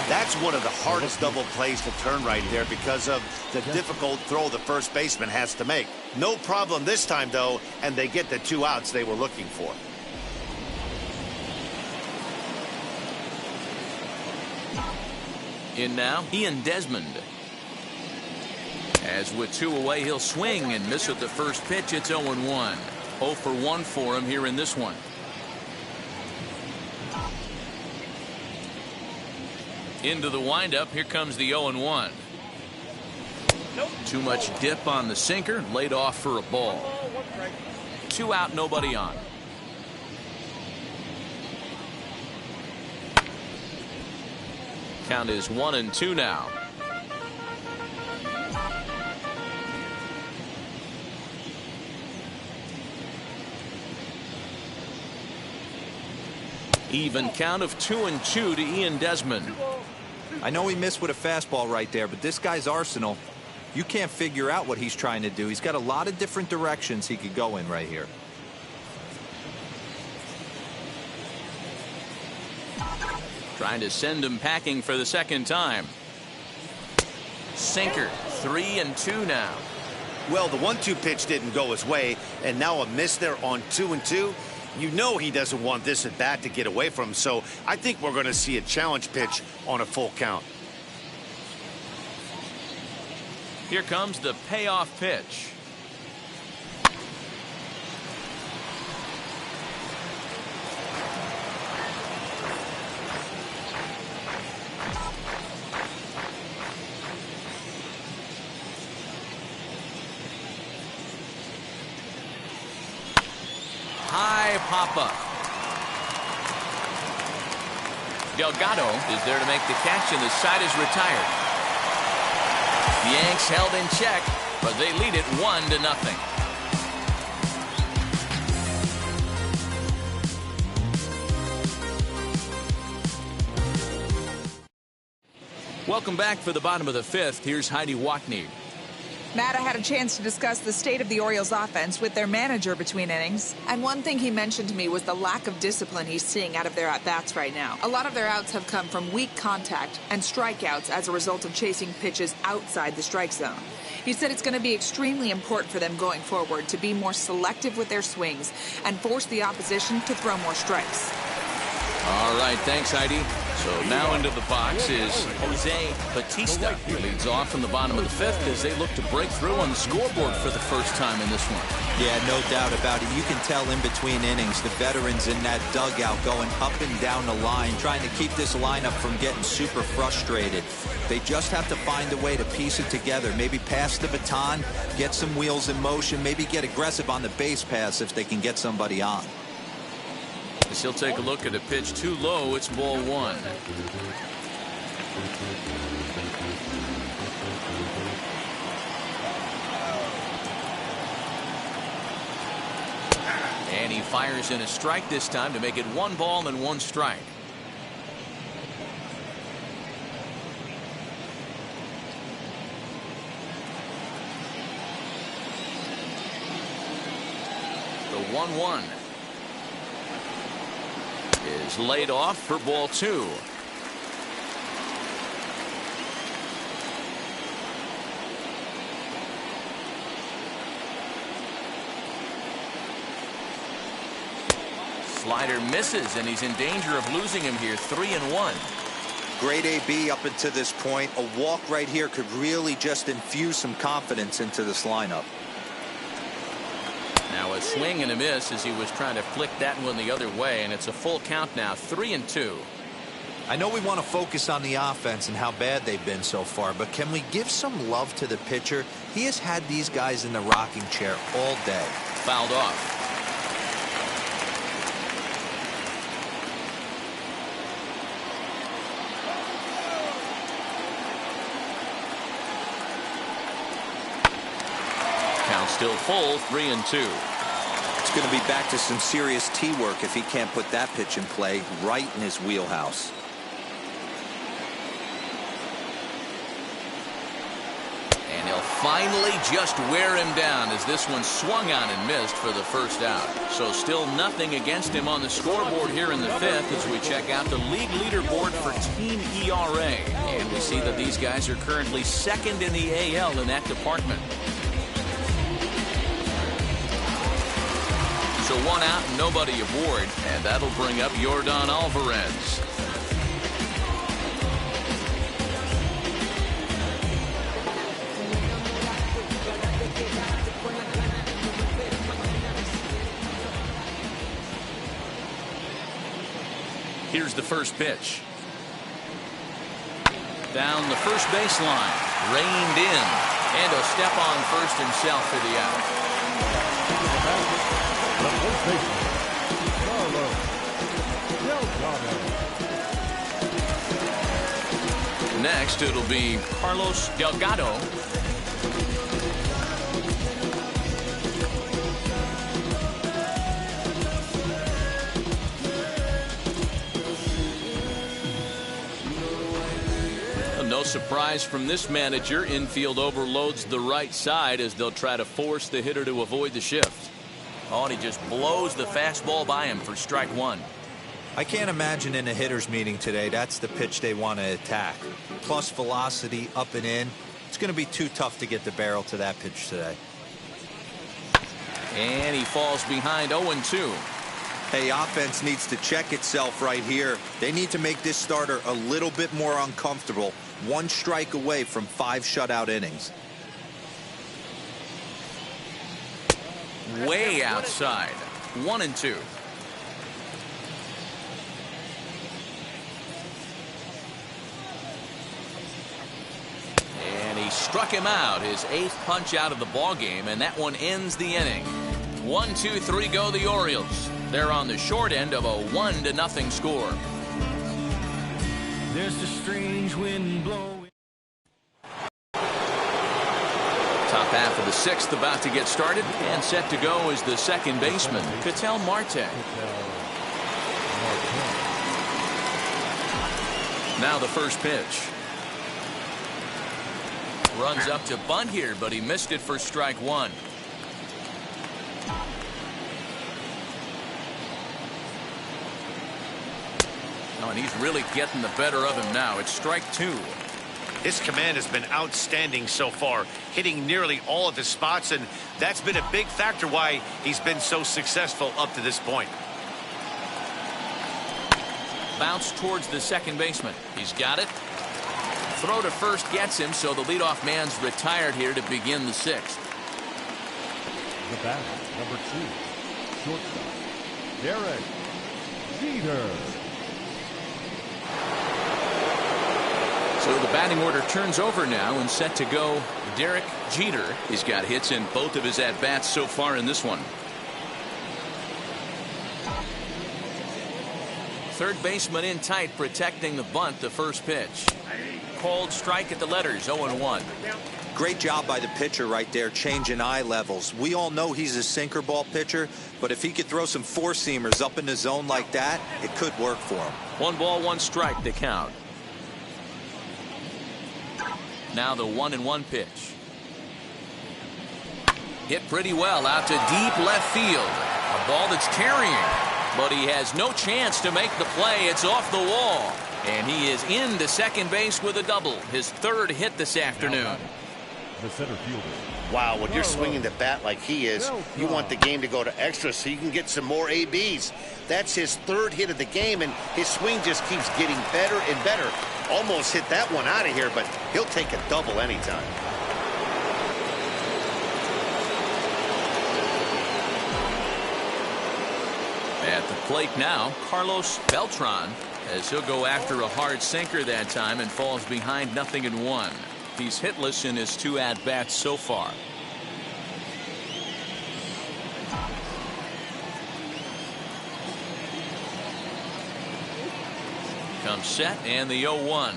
That's one of the hardest double plays to turn right there because of the difficult throw the first baseman has to make. No problem this time, though, and they get the 2 outs they were looking for. In now, Ian Desmond. As with 2 away, he'll swing and miss at the first pitch. It's 0-1. 0 for 1 for him here in this one. Into the windup. Here comes the 0-1. Too much dip on the sinker. Laid off for a ball. 2 out, nobody on. Count is 1-2 now. Even count of 2-2 to Ian Desmond. I know he missed with a fastball right there, but this guy's arsenal, you can't figure out what he's trying to do. He's got a lot of different directions he could go in right here. Trying to send him packing for the second time. Sinker. 3-2 now. Well, the 1-2 pitch didn't go his way, and now a miss there on 2-2. You know he doesn't want this at bat to get away from him, so I think we're going to see a challenge pitch on a full count. Here comes the payoff pitch. High pop-up. Delgado is there to make the catch, and the side is retired. The Yanks held in check, but they lead it 1-0. Welcome back for the bottom of the 5th. Here's Heidi Wackney. Matt, I had a chance to discuss the state of the Orioles offense with their manager between innings. And one thing he mentioned to me was the lack of discipline he's seeing out of their at-bats right now. A lot of their outs have come from weak contact and strikeouts as a result of chasing pitches outside the strike zone. He said it's going to be extremely important for them going forward to be more selective with their swings and force the opposition to throw more strikes. All right, thanks, Heidi. So now into the box is Jose Batista. He leads off from the bottom of the fifth as they look to break through on the scoreboard for the first time in this one. Yeah, no doubt about it. You can tell in between innings, the veterans in that dugout going up and down the line, trying to keep this lineup from getting super frustrated. They just have to find a way to piece it together. Maybe pass the baton, get some wheels in motion, maybe get aggressive on the base pass if they can get somebody on. As he'll take a look at a pitch too low, it's ball one. And he fires in a strike this time to make it 1 ball and 1 strike. The 1-1 is laid off for ball 2. Slider misses, and he's in danger of losing him here. 3-1. Great AB up until this point. A walk right here could really just infuse some confidence into this lineup. Now a swing and a miss as he was trying to flick that one the other way, and it's a full count now. 3-2. I know we want to focus on the offense and how bad they've been so far, but can we give some love to the pitcher? He has had these guys in the rocking chair all day. Fouled off. Count still full. 3-2. It's going to be back to some serious tee work if he can't put that pitch in play right in his wheelhouse. And he'll finally just wear him down as this one swung on and missed for the first out. So still nothing against him on the scoreboard here in the fifth as we check out the league leaderboard for team ERA. And we see that these guys are currently second in the AL in that department. So 1 out and nobody aboard, and that'll bring up Yordan Alvarez. Here's the first pitch. Down the first baseline, reined in, and he'll step on first himself for the out. Next, it'll be Carlos Delgado. No surprise from this manager. Infield overloads the right side as they'll try to force the hitter to avoid the shift. Oh, and he just blows the fastball by him for strike 1. I can't imagine in a hitter's meeting today that's the pitch they want to attack. Plus velocity up and in. It's going to be too tough to get the barrel to that pitch today. And he falls behind 0-2. Hey, offense needs to check itself right here. They need to make this starter a little bit more uncomfortable. 1 strike away from 5 shutout innings. Way outside. 1-2. And he struck him out, his 8th punch out of the ball game, and that one ends the inning. 1-2-3 go the Orioles. They're on the short end of a 1-0 score. There's a strange wind blowing. Top half of the 6th about to get started, and set to go is the second baseman, Ketel Marte. Now the first pitch. Runs up to bunt here, but he missed it for strike 1. Oh, and he's really getting the better of him now. It's strike 2. His command has been outstanding so far, hitting nearly all of his spots, and that's been a big factor why he's been so successful up to this point. Bounce towards the second baseman. He's got it. Throw to first gets him, so the leadoff man's retired here to begin the sixth. The batter, number 2, shortstop, Derek Jeter. So the batting order turns over now and set to go Derek Jeter. He's got hits in both of his at-bats so far in this one. Third baseman in tight, protecting the bunt. The first pitch. Called strike at the letters, 0-1. Great job by the pitcher right there, changing eye levels. We all know he's a sinker ball pitcher, but if he could throw some four-seamers up in the zone like that, it could work for him. 1 ball, 1 strike to count. Now the 1-1 pitch. Hit pretty well out to deep left field. A ball that's carrying, but he has no chance to make the play. It's off the wall, and he is into second base with a double, his third hit this afternoon. The center fielder. Wow, when you're swinging the bat like he is, you want the game to go to extra so you can get some more ABs. That's his third hit of the game, and his swing just keeps getting better and better. Almost hit that one out of here, but he'll take a double anytime. At the plate now, Carlos Beltran, as he'll go after a hard sinker that time and falls behind 0-1. He's hitless in his 2 at-bats so far. Comes set, and the 0-1.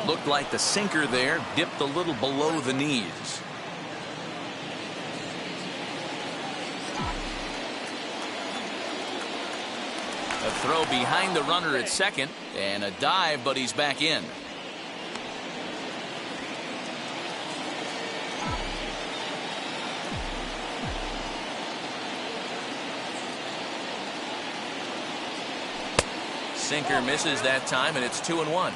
Looked like the sinker there dipped a little below the knees. A throw behind the runner at second, and a dive, but he's back in. Sinker misses that time, and it's 2-1.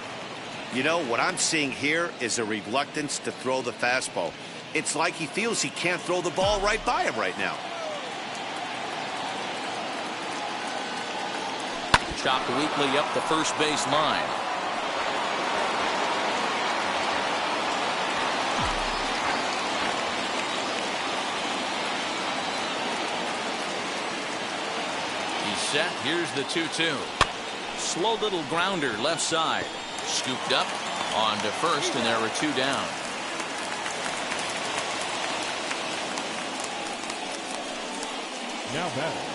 You know, what I'm seeing here is a reluctance to throw the fastball. It's like he feels he can't throw the ball right by him right now. Chopped weakly up the first base line. He's set. Here's the 2-2. Slow little grounder left side. Scooped up on to first, and there were 2 down. Now batting,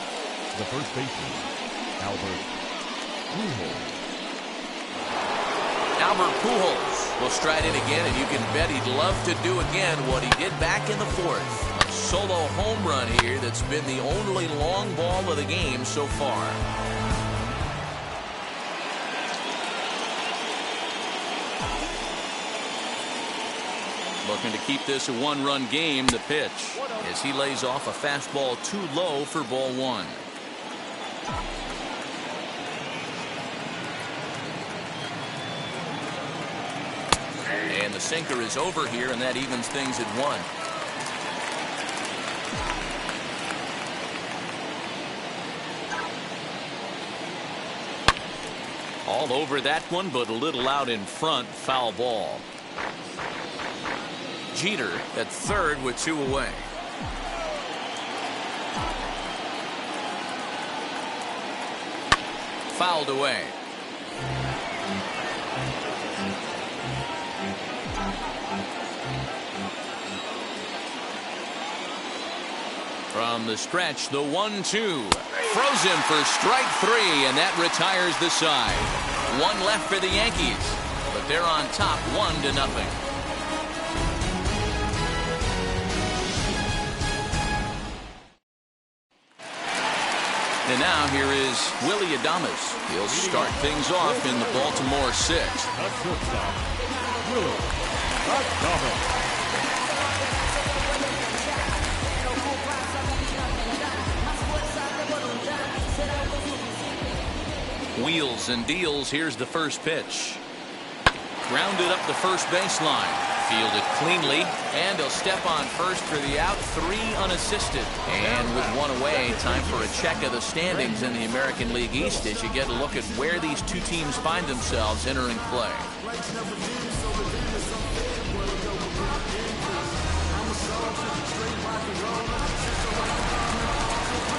the first baseman, Albert Pujols will stride in again, and you can bet he'd love to do again what he did back in the 4th. A solo home run here that's been the only long ball of the game so far. Looking to keep this a 1-run game. The pitch as he lays off a fastball too low for ball 1. And the sinker is over here, and that evens things at 1. All over that one, but a little out in front. Foul ball. Jeter at third with 2 away. Fouled away. From the stretch, the 1-2. Throws him for strike 3, and that retires the side. 1 left for the Yankees, but they're on top 1-0. And now here is Willie Adames. He'll start things off in the Baltimore 6th. At shortstop, Willie Adames. Wheels and deals. Here's the first pitch. Grounded up the first baseline. Fielded cleanly, and he'll step on first for the out. 3 unassisted. And with 1 away, time for a check of the standings in the American League East as you get a look at where these two teams find themselves entering play.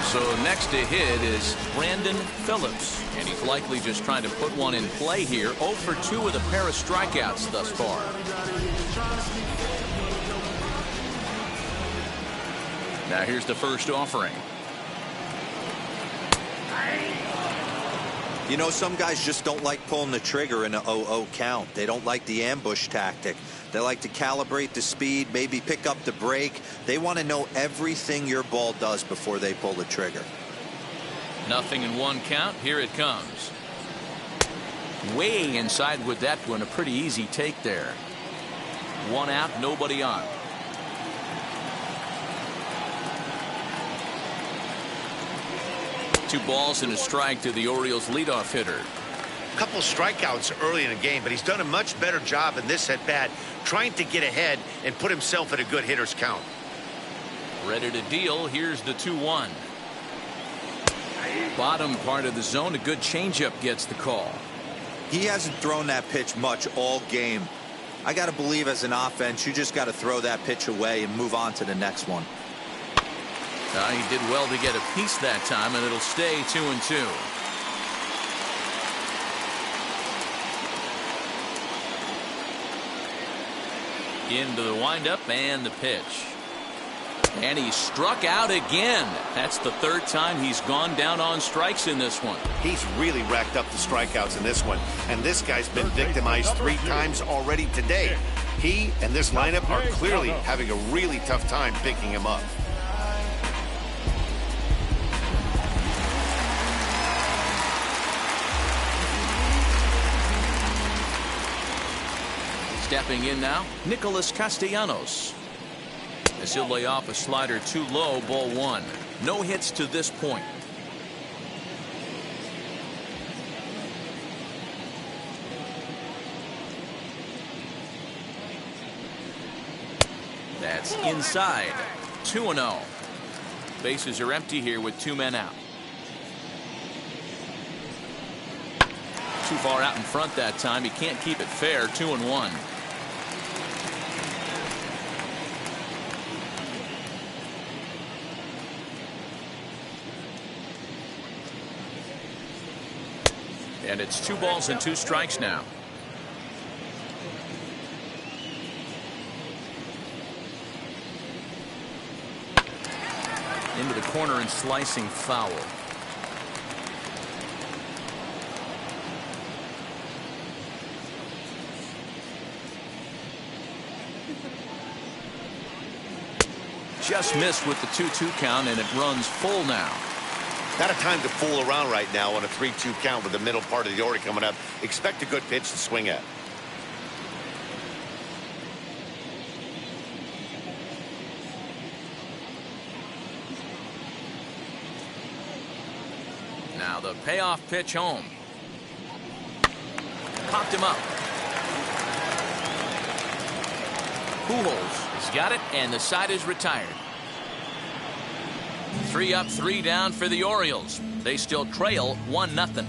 So next to hit is Brandon Phillips, and he's likely just trying to put one in play here. 0 for 2 with a pair of strikeouts thus far. Now here's the first offering. You know, some guys just don't like pulling the trigger in a 0-0 count. They don't like the ambush tactic. They like to calibrate the speed, maybe pick up the brake. They want to know everything your ball does before they pull the trigger. Nothing in 1 count. Here it comes. Way inside with that one. A pretty easy take there. 1 out, nobody on. Two balls and a strike to the Orioles leadoff hitter. A couple strikeouts early in the game, but he's done a much better job in this at bat, trying to get ahead and put himself at a good hitter's count. Ready to deal. Here's the 2-1. Bottom part of the zone. A good changeup gets the call. He hasn't thrown that pitch much all game. I got to believe as an offense, you just got to throw that pitch away and move on to the next one. He did well to get a piece that time, and it'll stay 2-2. Into the windup and the pitch. And he struck out again. That's the 3rd time he's gone down on strikes in this one. He's really racked up the strikeouts in this one, and this guy's been victimized 3 times already today. He and this lineup are clearly having a really tough time picking him up. Stepping in now, Nicholas Castellanos. As he'll lay off a slider too low, ball 1. No hits to this point. That's inside. 2-0. Bases are empty here with 2 men out. Too far out in front that time. He can't keep it fair. 2-1. And it's 2 balls and 2 strikes now. Into the corner and slicing foul. Just missed with the 2-2 count, and it runs full now. Not a time to fool around right now on a 3-2 count with the middle part of the order coming up. Expect a good pitch to swing at. Now the payoff pitch home. Popped him up. Pujols has got it, and the side is retired. 3 up, 3 down for the Orioles. They still trail 1-0.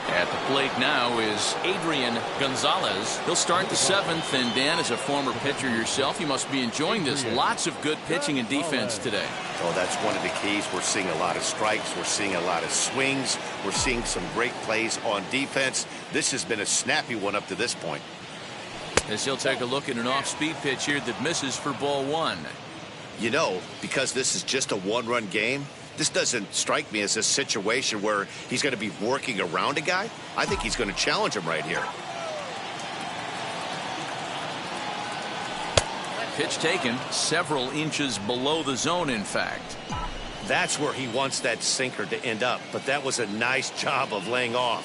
At the plate now is Adrian Gonzalez. He'll start the 7th, and Dan, as a former pitcher yourself, you must be enjoying this. Lots of good pitching and defense today. Oh, that's one of the keys. We're seeing a lot of strikes. We're seeing a lot of swings. We're seeing some great plays on defense. This has been a snappy one up to this point. As he'll take a look at an off-speed pitch here that misses for ball 1. You know, because this is just a 1-run game, this doesn't strike me as a situation where he's going to be working around a guy. I think he's going to challenge him right here. Pitch taken several inches below the zone, in fact. That's where he wants that sinker to end up, but that was a nice job of laying off.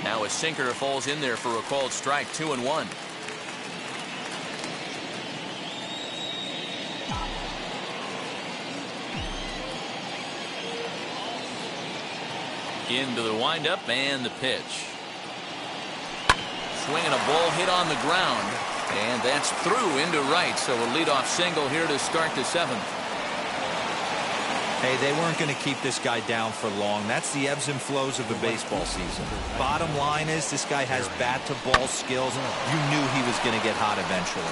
Now a sinker falls in there for a called strike. 2-1. Into the windup and the pitch. Swinging a ball hit on the ground. And that's through into right. So a leadoff single here to start the 7th. Hey, they weren't going to keep this guy down for long. That's the ebbs and flows of a baseball season. Bottom line is this guy has bat-to-ball skills. You knew he was going to get hot eventually.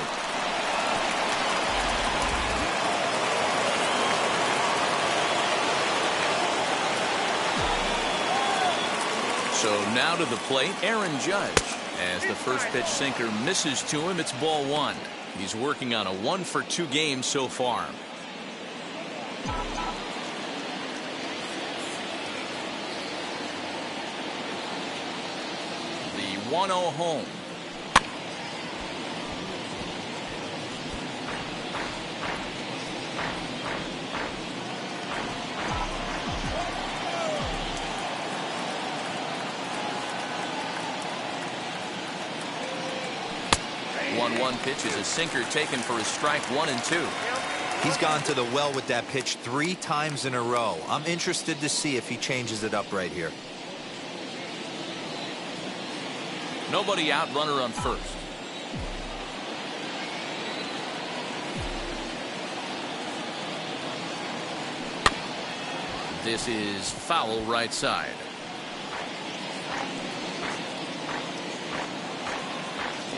So now to the plate, Aaron Judge. As the first pitch sinker misses to him, it's ball 1. He's working on a 1-for-2 game so far. The 1-0 home. One pitch is a sinker taken for a strike 1 and 2. He's gone to the well with that pitch 3 times in a row. I'm interested to see if he changes it up right here. Nobody out, runner on first. This is foul right side.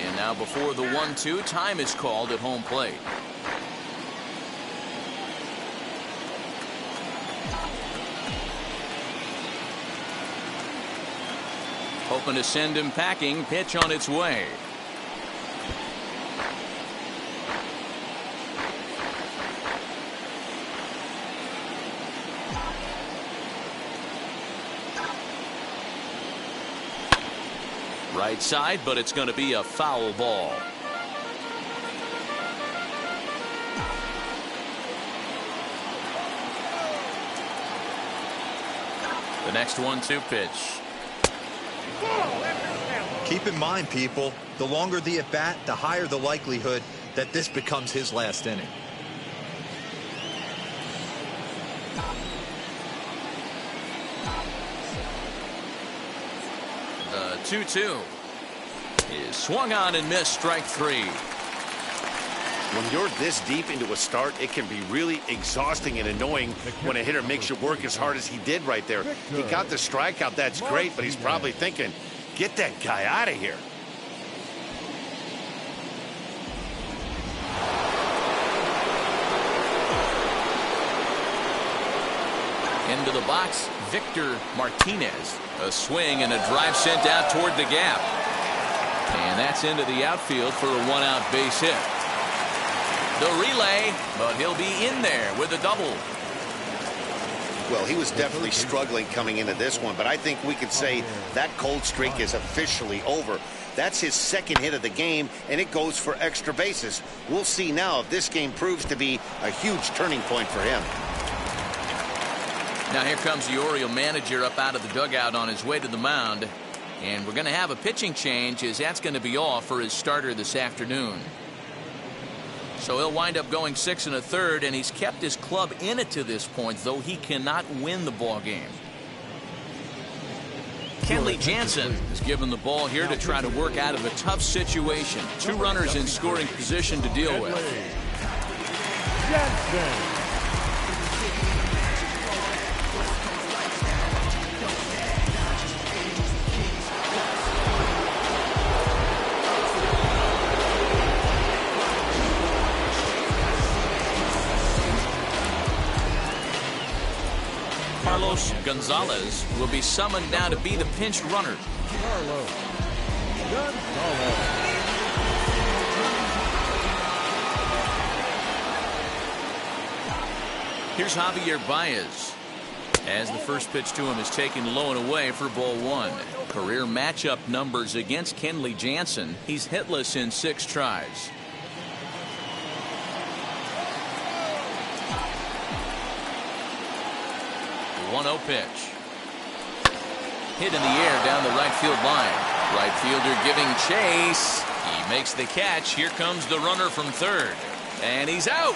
And now before the 1-2, time is called at home plate. Hoping to send him packing. Pitch on its way. Right side, but it's going to be a foul ball. The next 1-2 pitch. Keep in mind, people, the longer the at bat, the higher the likelihood that this becomes his last inning. The 2-2 is swung on and missed, strike 3. When you're this deep into a start, it can be really exhausting and annoying when a hitter makes you work as hard as he did right there. He got the strikeout, that's great, but he's probably thinking, get that guy out of here. Into the box, Victor Martinez. A swing and a drive sent out toward the gap. And that's into the outfield for a 1-out base hit. The relay, but he'll be in there with a double. Well, he was definitely struggling coming into this one, but I think we could say that cold streak is officially over. That's his second hit of the game, and it goes for extra bases. We'll see now if this game proves to be a huge turning point for him. Now here comes the Oriole manager up out of the dugout on his way to the mound. And we're going to have a pitching change, as that's going to be all for his starter this afternoon. So he'll wind up going 6 1/3, and he's kept his club in it to this point, though he cannot win the ball game. Kenley Jansen is given the ball here to try to work out of a tough situation. 2 runners in scoring position to deal with. Jansen. Carlos Gonzalez will be summoned now to be the pinch runner. Carlos Gonzalez. Here's Javier Baez. As the first pitch to him is taken low and away for ball 1. Career matchup numbers against Kenley Jansen. He's hitless in 6 tries. The 1-0 pitch. Hit in the air down the right field line. Right fielder giving chase. He makes the catch. Here comes the runner from third. And he's out.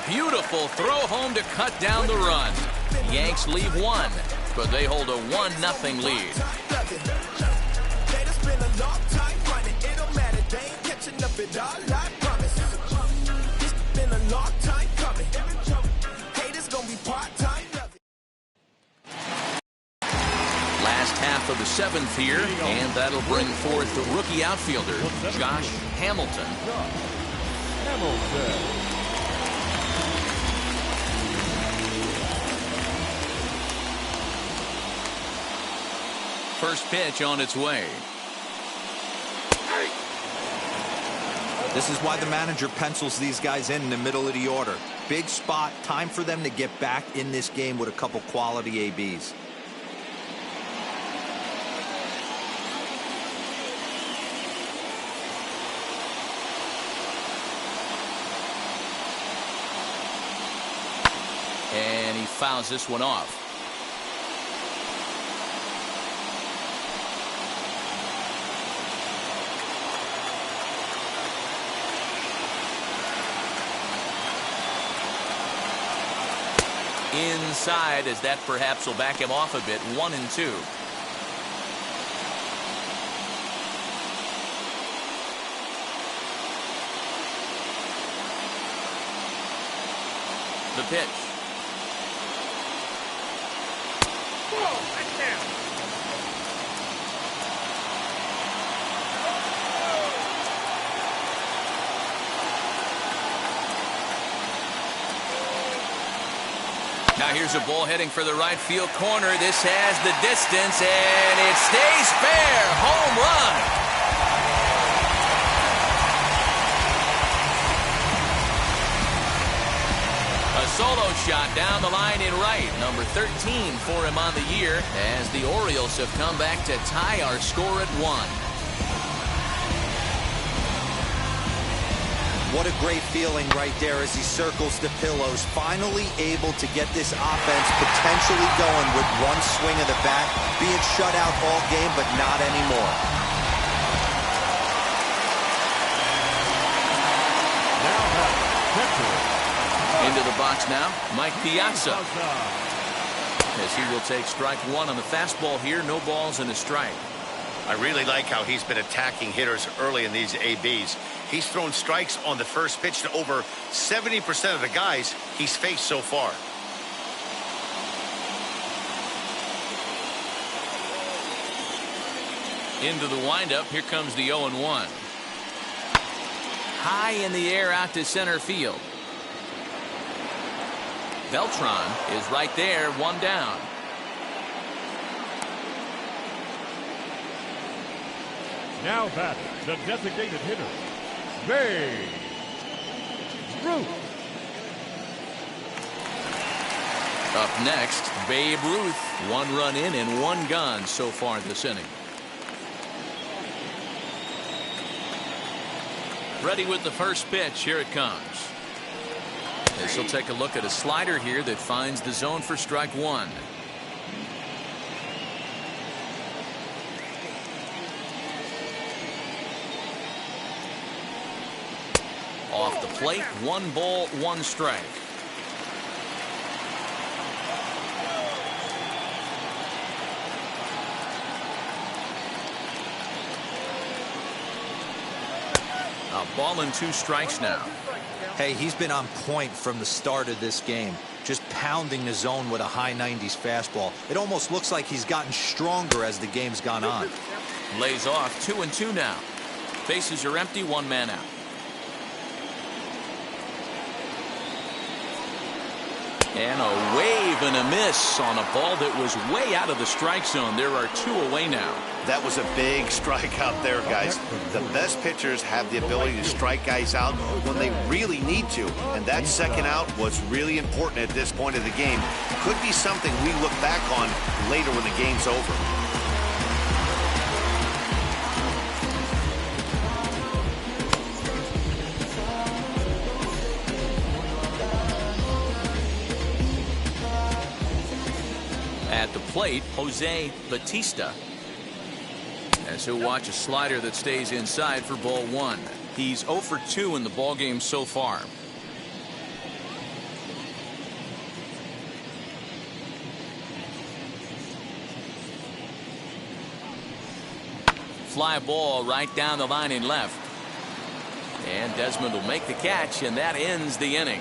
Beautiful throw home to cut down the run. Yanks leave 1. but they hold a 1-0 lead. Last half of the 7th here, and that'll bring forth the rookie outfielder, Josh Hamilton. First pitch on its way. This is why the manager pencils these guys in the middle of the order. Big spot, time for them to get back in this game with a couple quality ABs. And he fouls this one off. Inside, as that perhaps will back him off a bit. 1-2. The pitch. Now here's a ball heading for the right field corner. This has the distance, and it stays fair. Home run. A solo shot down the line in right. Number 13 for him on the year, as the Orioles have come back to tie our score at 1. What a great feeling right there as he circles the pillows. Finally able to get this offense potentially going with one swing of the bat. Being shut out all game, but not anymore. Into the box now, Mike Piazza. As he will take strike 1 on the fastball here. No balls and a strike. I really like how he's been attacking hitters early in these ABs. He's thrown strikes on the first pitch to over 70% of the guys he's faced so far. Into the windup. Here comes the 0-1. High in the air out to center field. Beltran is right there, 1 down. Now batting, the designated hitter, Babe Ruth. Up next, Babe Ruth. 1 run in and 1 gone so far this inning. Ready with the first pitch. Here it comes. This will take a look at a slider here that finds the zone for strike 1. Off the plate, 1 ball, 1 strike. A ball and 2 strikes now. Hey, he's been on point from the start of this game. Just pounding the zone with a high 90s fastball. It almost looks like he's gotten stronger as the game's gone on. Lays off. 2-2 now. Bases are empty. 1 man out. And a wave and a miss on a ball that was way out of the strike zone. There are 2 away now. That was a big strike out there, guys. The best pitchers have the ability to strike guys out when they really need to. And that second out was really important at this point of the game. Could be something we look back on later when the game's over. At the plate, Jose Batista, as he'll watch a slider that stays inside for ball 1. He's 0 for 2 in the ballgame so far. fly ball right down the line in left. And Desmond will make the catch, and that ends the inning.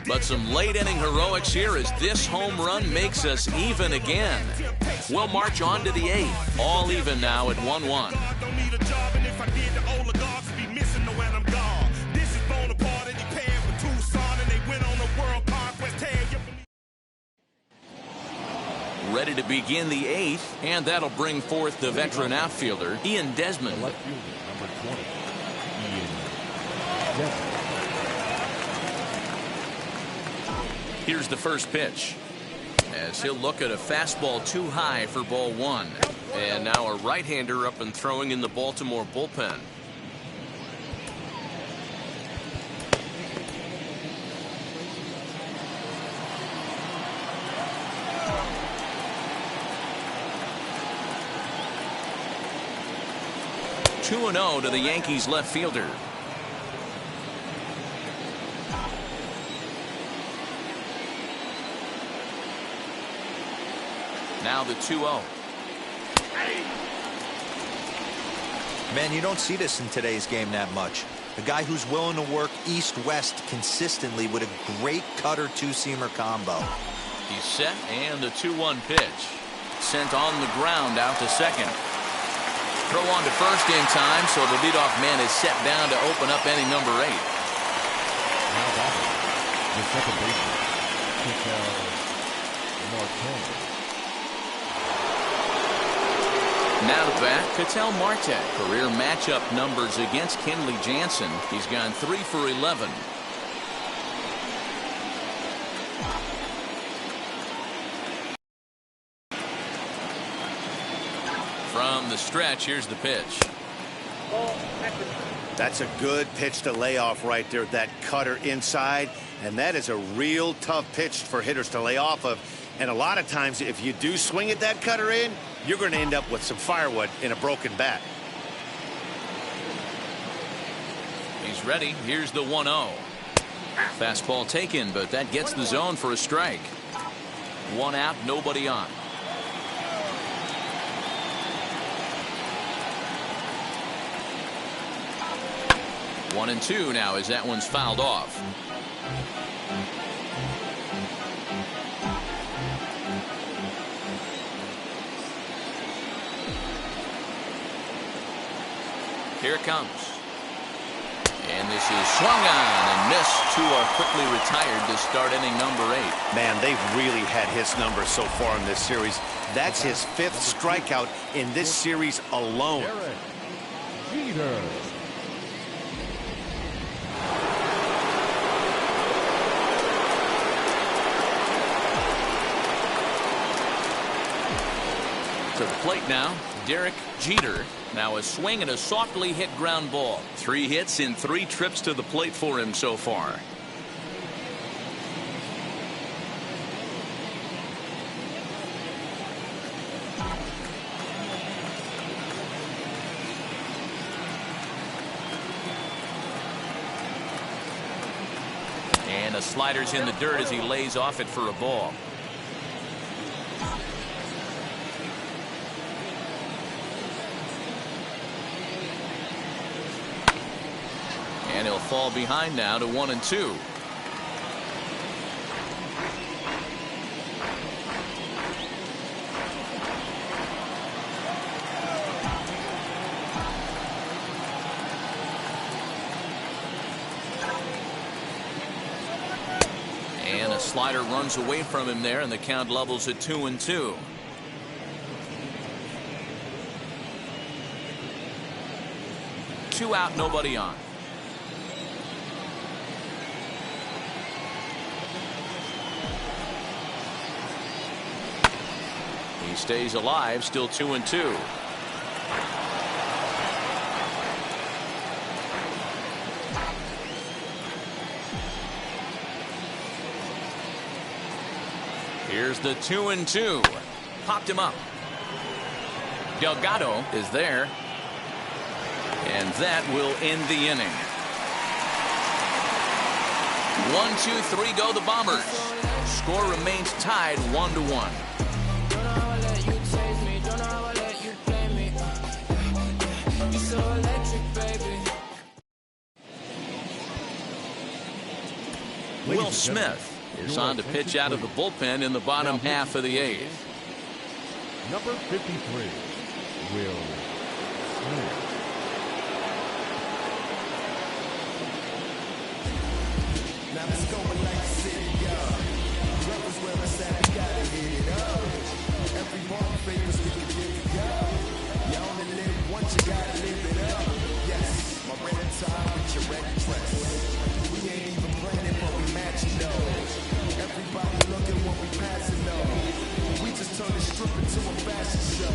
But some late inning heroics here as this home run makes us even again. We'll march on to the 8th. All even now at 1-1. Ready to begin the 8th, and that'll bring forth the veteran outfielder, Ian Desmond. Left fielder, number 20, Ian Desmond. Here's the first pitch, as he'll look at a fastball too high for ball 1. And now a right-hander up and throwing in the Baltimore bullpen. Two 2-0 to the Yankees left fielder. Now the 2-0. Man, you don't see this in today's game that much. A guy who's willing to work east-west consistently with a great cutter two-seamer combo. He's set, and the 2-1 pitch. Sent on the ground out to second. Throw on to first in time, so the leadoff man is set down to open up inning number 8. Now batting, the second baseman, Martin. Now to bat, Ketel Marte. Career matchup numbers against Kenley Jansen. He's gone 3 for 11. From the stretch, here's the pitch. That's a good pitch to lay off right there. That cutter inside, and that is a real tough pitch for hitters to lay off of. And a lot of times, if you do swing at that cutter in, you're going to end up with some firewood in a broken bat. He's ready. Here's the 1-0. Fastball taken, but that gets the zone for a strike. 1 out, nobody on. One and 2 now as that one's fouled off. Here it comes. And this is swung on and missed. 2 are quickly retired to start inning number 8. Man, they've really had his number so far in this series. That's his 5th strikeout in this series alone. Jeter. To the plate now, Derek Jeter. Now a swing and a softly hit ground ball. 3 hits in 3 trips to the plate for him so far. And the slider's in the dirt as he lays off it for a ball. And he'll fall behind now to 1 and 2. And a slider runs away from him there, and the count levels at 2 and 2. Two out, nobody on. He stays alive, still 2 and 2. Here's the 2 and 2. Popped him up. Delgado is there. And that will end the inning. 1, 2, 3 go the Bombers. Score remains tied 1-1. Will Smith is on to pitch out of the bullpen in the bottom half of the 8th. Number 53, Will Smith. Now let's go like the city, brothers where it's at, we gotta hit it up. Every morning favors we can give it up. You only live once, you gotta live it up. Yes, my red tie with your red dress. We ain't even planning, but we matching those. Everybody looking when we passing those. We just turn the strip into a fashion show.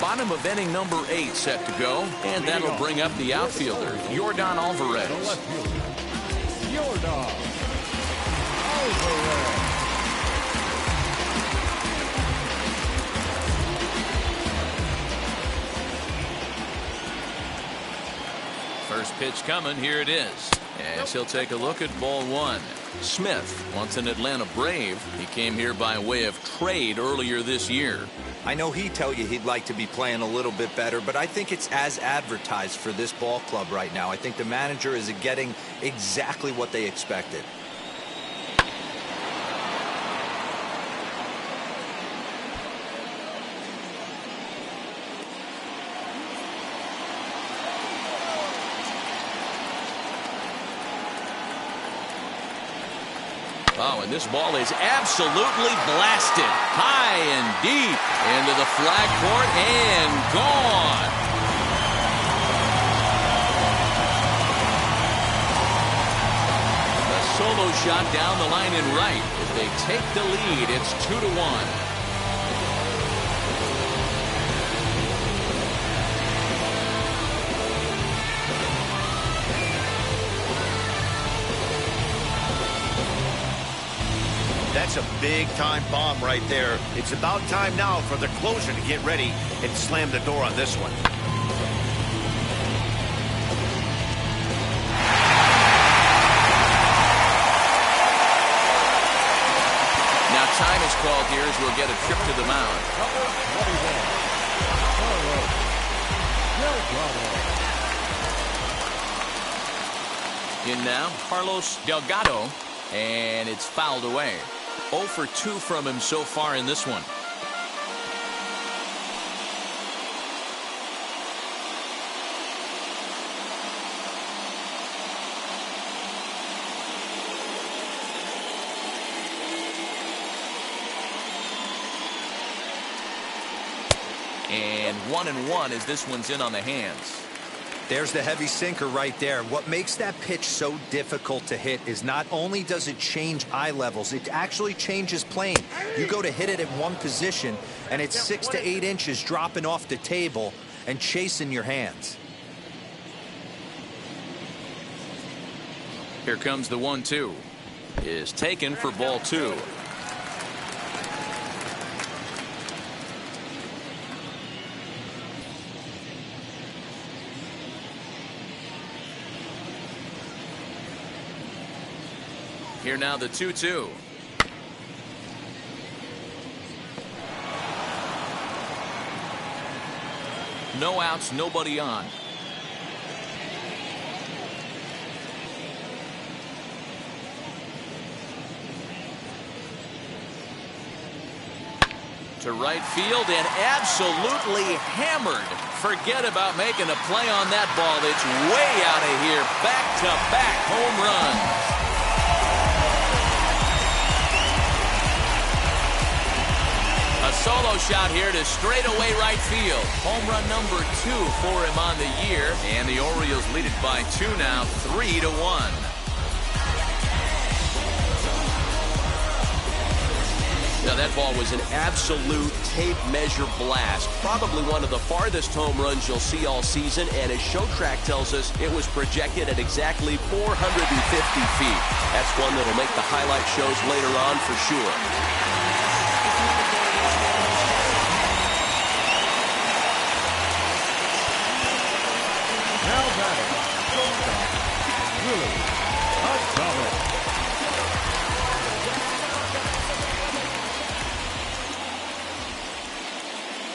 Bottom of inning number 8 set to go, and that'll bring up the outfielder, Yordan Alvarez. Yordan Alvarez. First pitch coming, here it is. As he'll take a look at ball 1. Smith, once an Atlanta Brave, he came here by way of trade earlier this year. I know he'd tell you he'd like to be playing a little bit better, but I think it's as advertised for this ball club right now. I think the manager is getting exactly what they expected. Oh, and this ball is absolutely blasted. High and deep into the flag court and gone. A solo shot down the line and right. As they take the lead, it's 2-1. That's a big-time bomb right there. It's about time now for the closer to get ready and slam the door on this one. Now time is called here as we'll get a trip to the mound. In now, Carlos Delgado, and it's fouled away. 0 for 2 from him so far in this one. And 1-1 as this one's in on the hands. There's the heavy sinker right there. What makes that pitch so difficult to hit is not only does it change eye levels, it actually changes plane. You go to hit it at one position, and it's 6 to 8 inches dropping off the table and chasing your hands. Here comes the 1-2. Is taken for ball 2. Here now the 2-2. No outs, nobody on. To right field and absolutely hammered. Forget about making a play on that ball. It's way out of here. Back-to-back home runs. A solo shot here to straightaway right field. Home run number 2 for him on the year. And the Orioles lead it by 2 now, 3-1. Now that ball was an absolute tape measure blast. Probably one of the farthest home runs you'll see all season, and as Show Track tells us, it was projected at exactly 450 feet. That's one that'll make the highlight shows later on for sure. Now batting, shortstop, Willie Adames.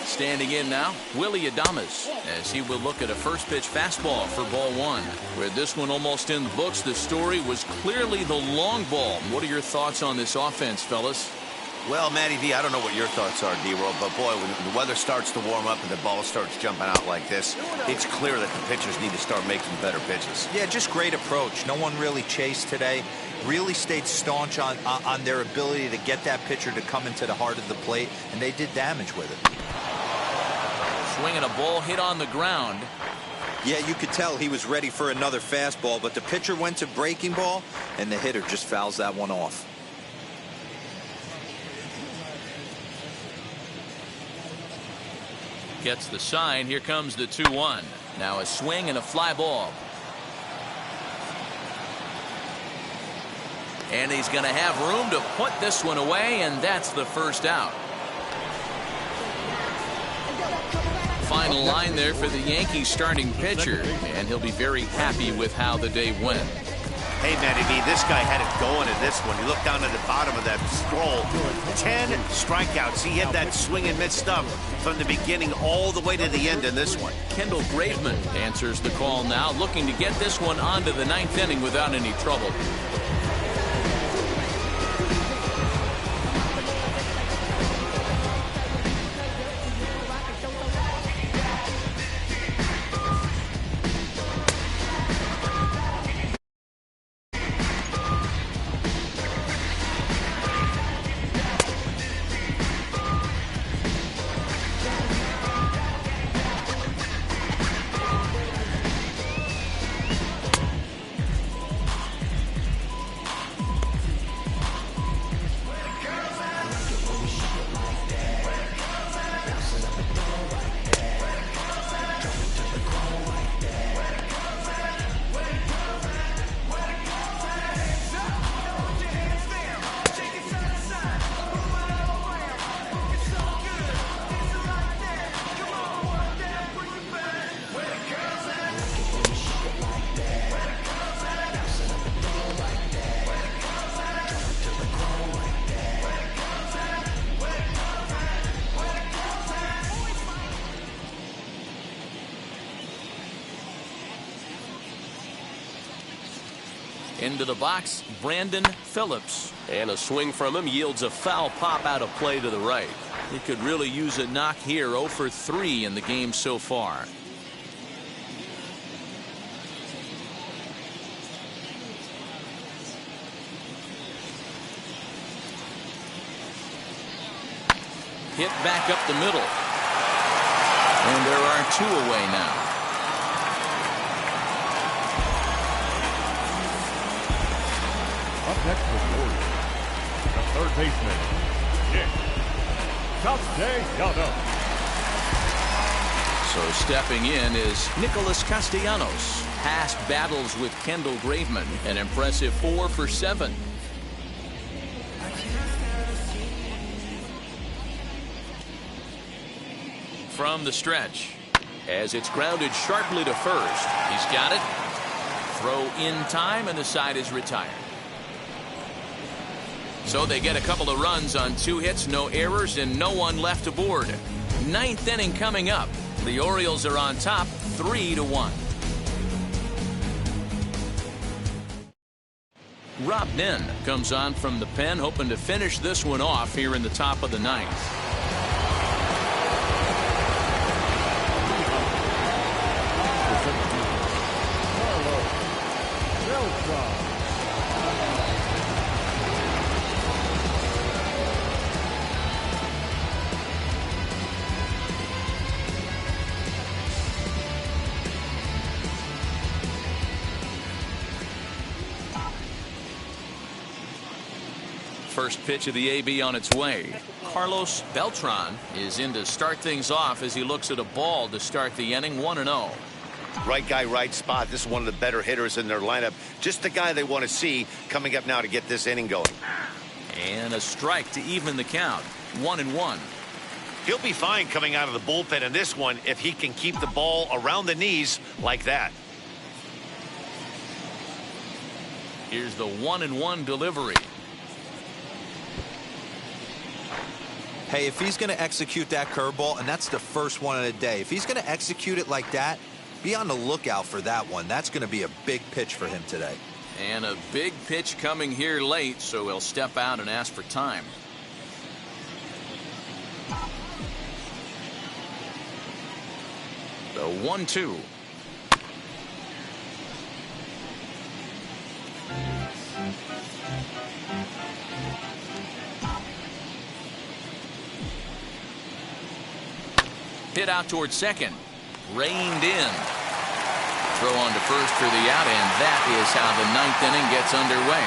Standing in now, Willie Adames, as he will look at a first pitch fastball for ball one. With this one almost in the books, the story was clearly the long ball. What are your thoughts on this offense, fellas? Well, Matty V, I don't know what your thoughts are, D-Roll, but boy, when the weather starts to warm up and the ball starts jumping out like this, it's clear that the pitchers need to start making better pitches. Yeah, just great approach. No one really chased today. Really stayed staunch on their ability to get that pitcher to come into the heart of the plate, and they did damage with it. Swinging a ball hit on the ground. Yeah, you could tell he was ready for another fastball, but the pitcher went to breaking ball, and the hitter just fouls that one off. Gets the sign. Here comes the 2-1. Now a swing and a fly ball. And he's going to have room to put this one away, and that's the first out. Final line there for the Yankees starting pitcher, and he'll be very happy with how the day went. Hey, Matty V, this guy had it going in this one. You look down at the bottom of that scroll. 10 strikeouts. He hit that swing and miss stuff from the beginning all the way to the end in this one. Kendall Graveman answers the call now, looking to get this one onto the ninth inning without any trouble. Into the box, Brandon Phillips. And a swing from him yields a foul pop out of play to the right. He could really use a knock here. 0 for 3 in the game so far. Hit back up the middle. And there are 2 away now. Up next for the Orioles, the third baseman, Nick Castellanos. So stepping in is Nicholas Castellanos. Past battles with Kendall Graveman. An impressive 4 for 7. From the stretch, as it's grounded sharply to first. He's got it. Throw in time, and the side is retired. So they get a couple of runs on 2 hits, no errors, and no one left aboard. Ninth inning coming up. The Orioles are on top, 3-1. Rob Nen comes on from the pen, hoping to finish this one off here in the top of the ninth. First pitch of the AB on its way. Carlos Beltran is in to start things off as he looks at a ball to start the inning. 1-0. Right guy, right spot. This is one of the better hitters in their lineup. Just the guy they want to see coming up now to get this inning going. And a strike to even the count. 1-1. He'll be fine coming out of the bullpen in this one if he can keep the ball around the knees like that. Here's the 1-1 delivery. Hey, if he's going to execute that curveball, and that's the first one of the day, if he's going to execute it like that, be on the lookout for that one. That's going to be a big pitch for him today. And a big pitch coming here late, so he'll step out and ask for time. The 1-2. Hit out towards second. Reined in. Throw on to first for the out, and that is how the ninth inning gets underway.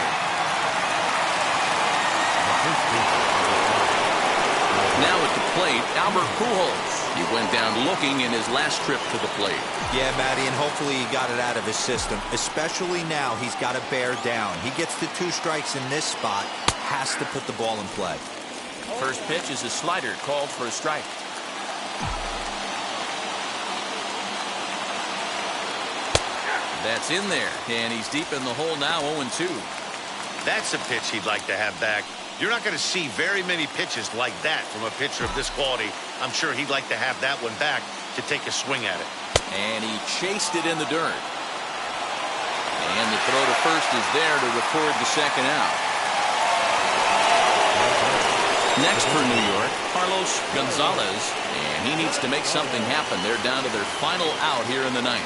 Now at the plate, Albert Pujols. He went down looking in his last trip to the plate. Yeah, Matty, and hopefully he got it out of his system. Especially now, he's got to bear down. He gets the 2 strikes in this spot, has to put the ball in play. First pitch is a slider called for a strike. That's in there, and he's deep in the hole now, 0-2. That's a pitch he'd like to have back. You're not going to see very many pitches like that from a pitcher of this quality. I'm sure he'd like to have that one back to take a swing at it. And he chased it in the dirt. And the throw to first is there to record the second out. Next for New York, Carlos Gonzalez, and he needs to make something happen. They're down to their final out here in the ninth.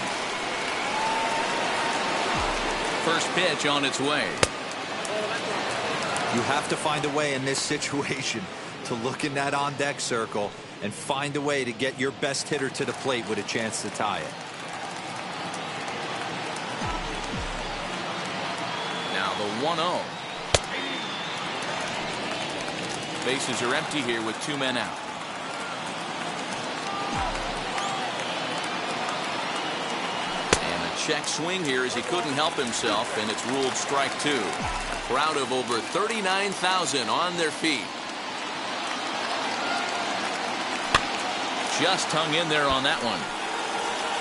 First pitch on its way. You have to find a way in this situation to look in that on-deck circle and find a way to get your best hitter to the plate with a chance to tie it. Now the 1-0. Bases are empty here with 2 men out. And a check swing here as he couldn't help himself, and it's ruled strike 2. Crowd of over 39,000 on their feet. Just hung in there on that one.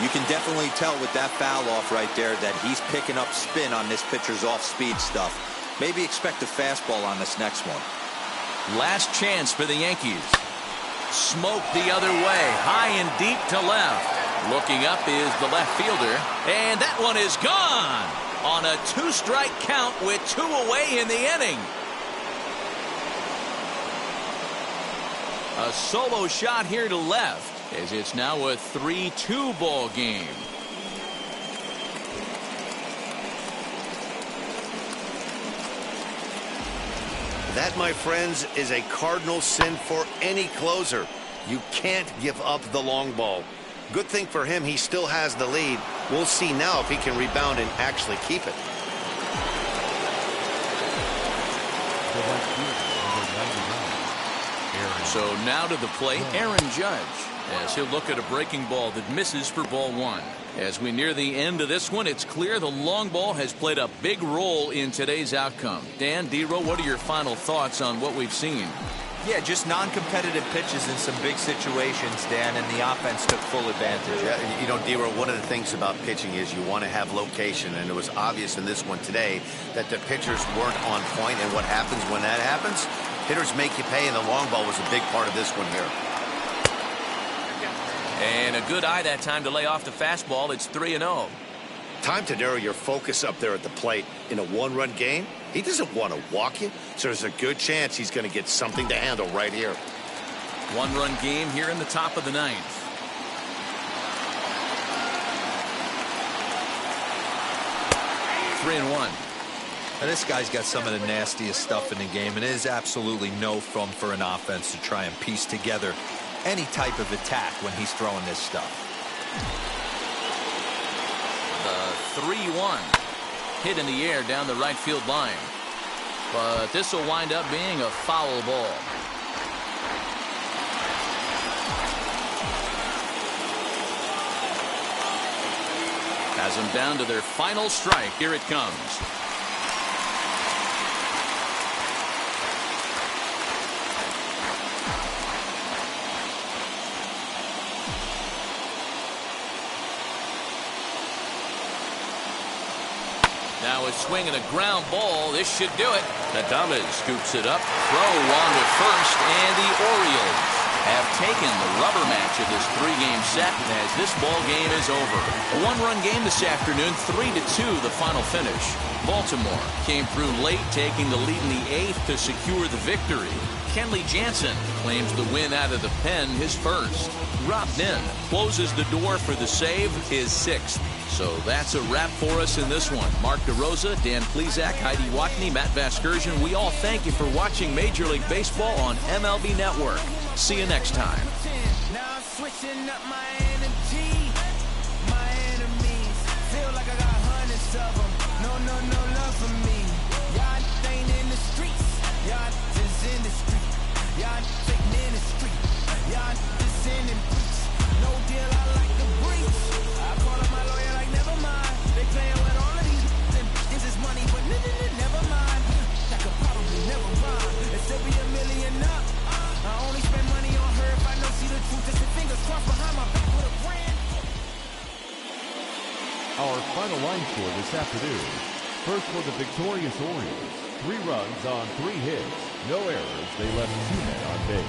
You can definitely tell with that foul off right there that he's picking up spin on this pitcher's off-speed stuff. Maybe expect a fastball on this next one. Last chance for the Yankees. Smoke the other way, high and deep to left. Looking up is the left fielder, and that one is gone on a 2-strike count with 2 away in the inning. A solo shot here to left, as it's now a 3-2 ball game. That, my friends, is a cardinal sin for any closer. You can't give up the long ball. Good thing for him, he still has the lead. We'll see now if he can rebound and actually keep it. So now to the plate, Aaron Judge, as he'll look at a breaking ball that misses for ball 1. As we near the end of this one, it's clear the long ball has played a big role in today's outcome. Dan, D-Row, what are your final thoughts on what we've seen? Yeah, just non-competitive pitches in some big situations, Dan, and the offense took full advantage. Yeah, you know, D-Row, one of the things about pitching is you want to have location, and it was obvious in this one today that the pitchers weren't on point, and what happens when that happens? Hitters make you pay, and the long ball was a big part of this one here. And a good eye that time to lay off the fastball. It's 3-0. Time to narrow your focus up there at the plate. In a 1-run game, he doesn't want to walk you, so there's a good chance he's going to get something to handle right here. 1-run game here in the top of the 9th. Three and 1. Now, this guy's got some of the nastiest stuff in the game, and it is absolutely no fun for an offense to try and piece together any type of attack when he's throwing this stuff. The 3-1 hit in the air down the right field line. but this will wind up being a foul ball. Has them down to their final strike. Here it comes. Now a swing and a ground ball. This should do it. Adames scoops it up. Throw on to first, and the Orioles have taken the rubber match of this three-game set as this ball game is over. A one-run game this afternoon, 3-2 the final finish. Baltimore came through late, taking the lead in the eighth to secure the victory. Kenley Jansen claims the win out of the pen, his first. Rob Nin closes the door for the save, his sixth. So that's a wrap for us in this one. Mark DeRosa, Dan Plesac, Heidi Watney, Matt Vasgersian. We all thank you for watching Major League Baseball on MLB Network. See you next time. Now I'm switching up my energy. My enemies feel like I got hundreds of them. No love for me. Y'all ain't in the streets. Y'all just in the street. Y'all taking in the street. Y'all just in the streets. No deal, I like the breeze. I call up my lawyer like, never mind. They playing with all of these. This is money, but never mind. I could probably never rhyme. It still be $1 million up. I only spend money on her if I know see the truth. Just the fingers crossed behind my back with a brand. Our final line score this afternoon. First for the victorious Orioles. 3 runs on 3 hits. No errors. They left 2 men on base.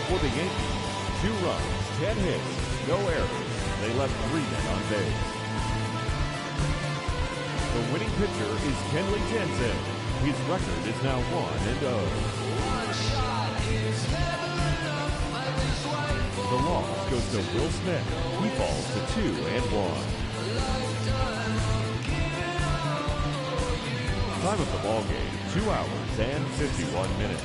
For the Yankees, 2 runs, 10 hits, no errors. They left 3 men on base. The winning pitcher is Kenley Jansen. His record is now 1-0. The loss goes to Will Smith. He falls to 2-1. Time of the ball game, 2 hours and 51 minutes.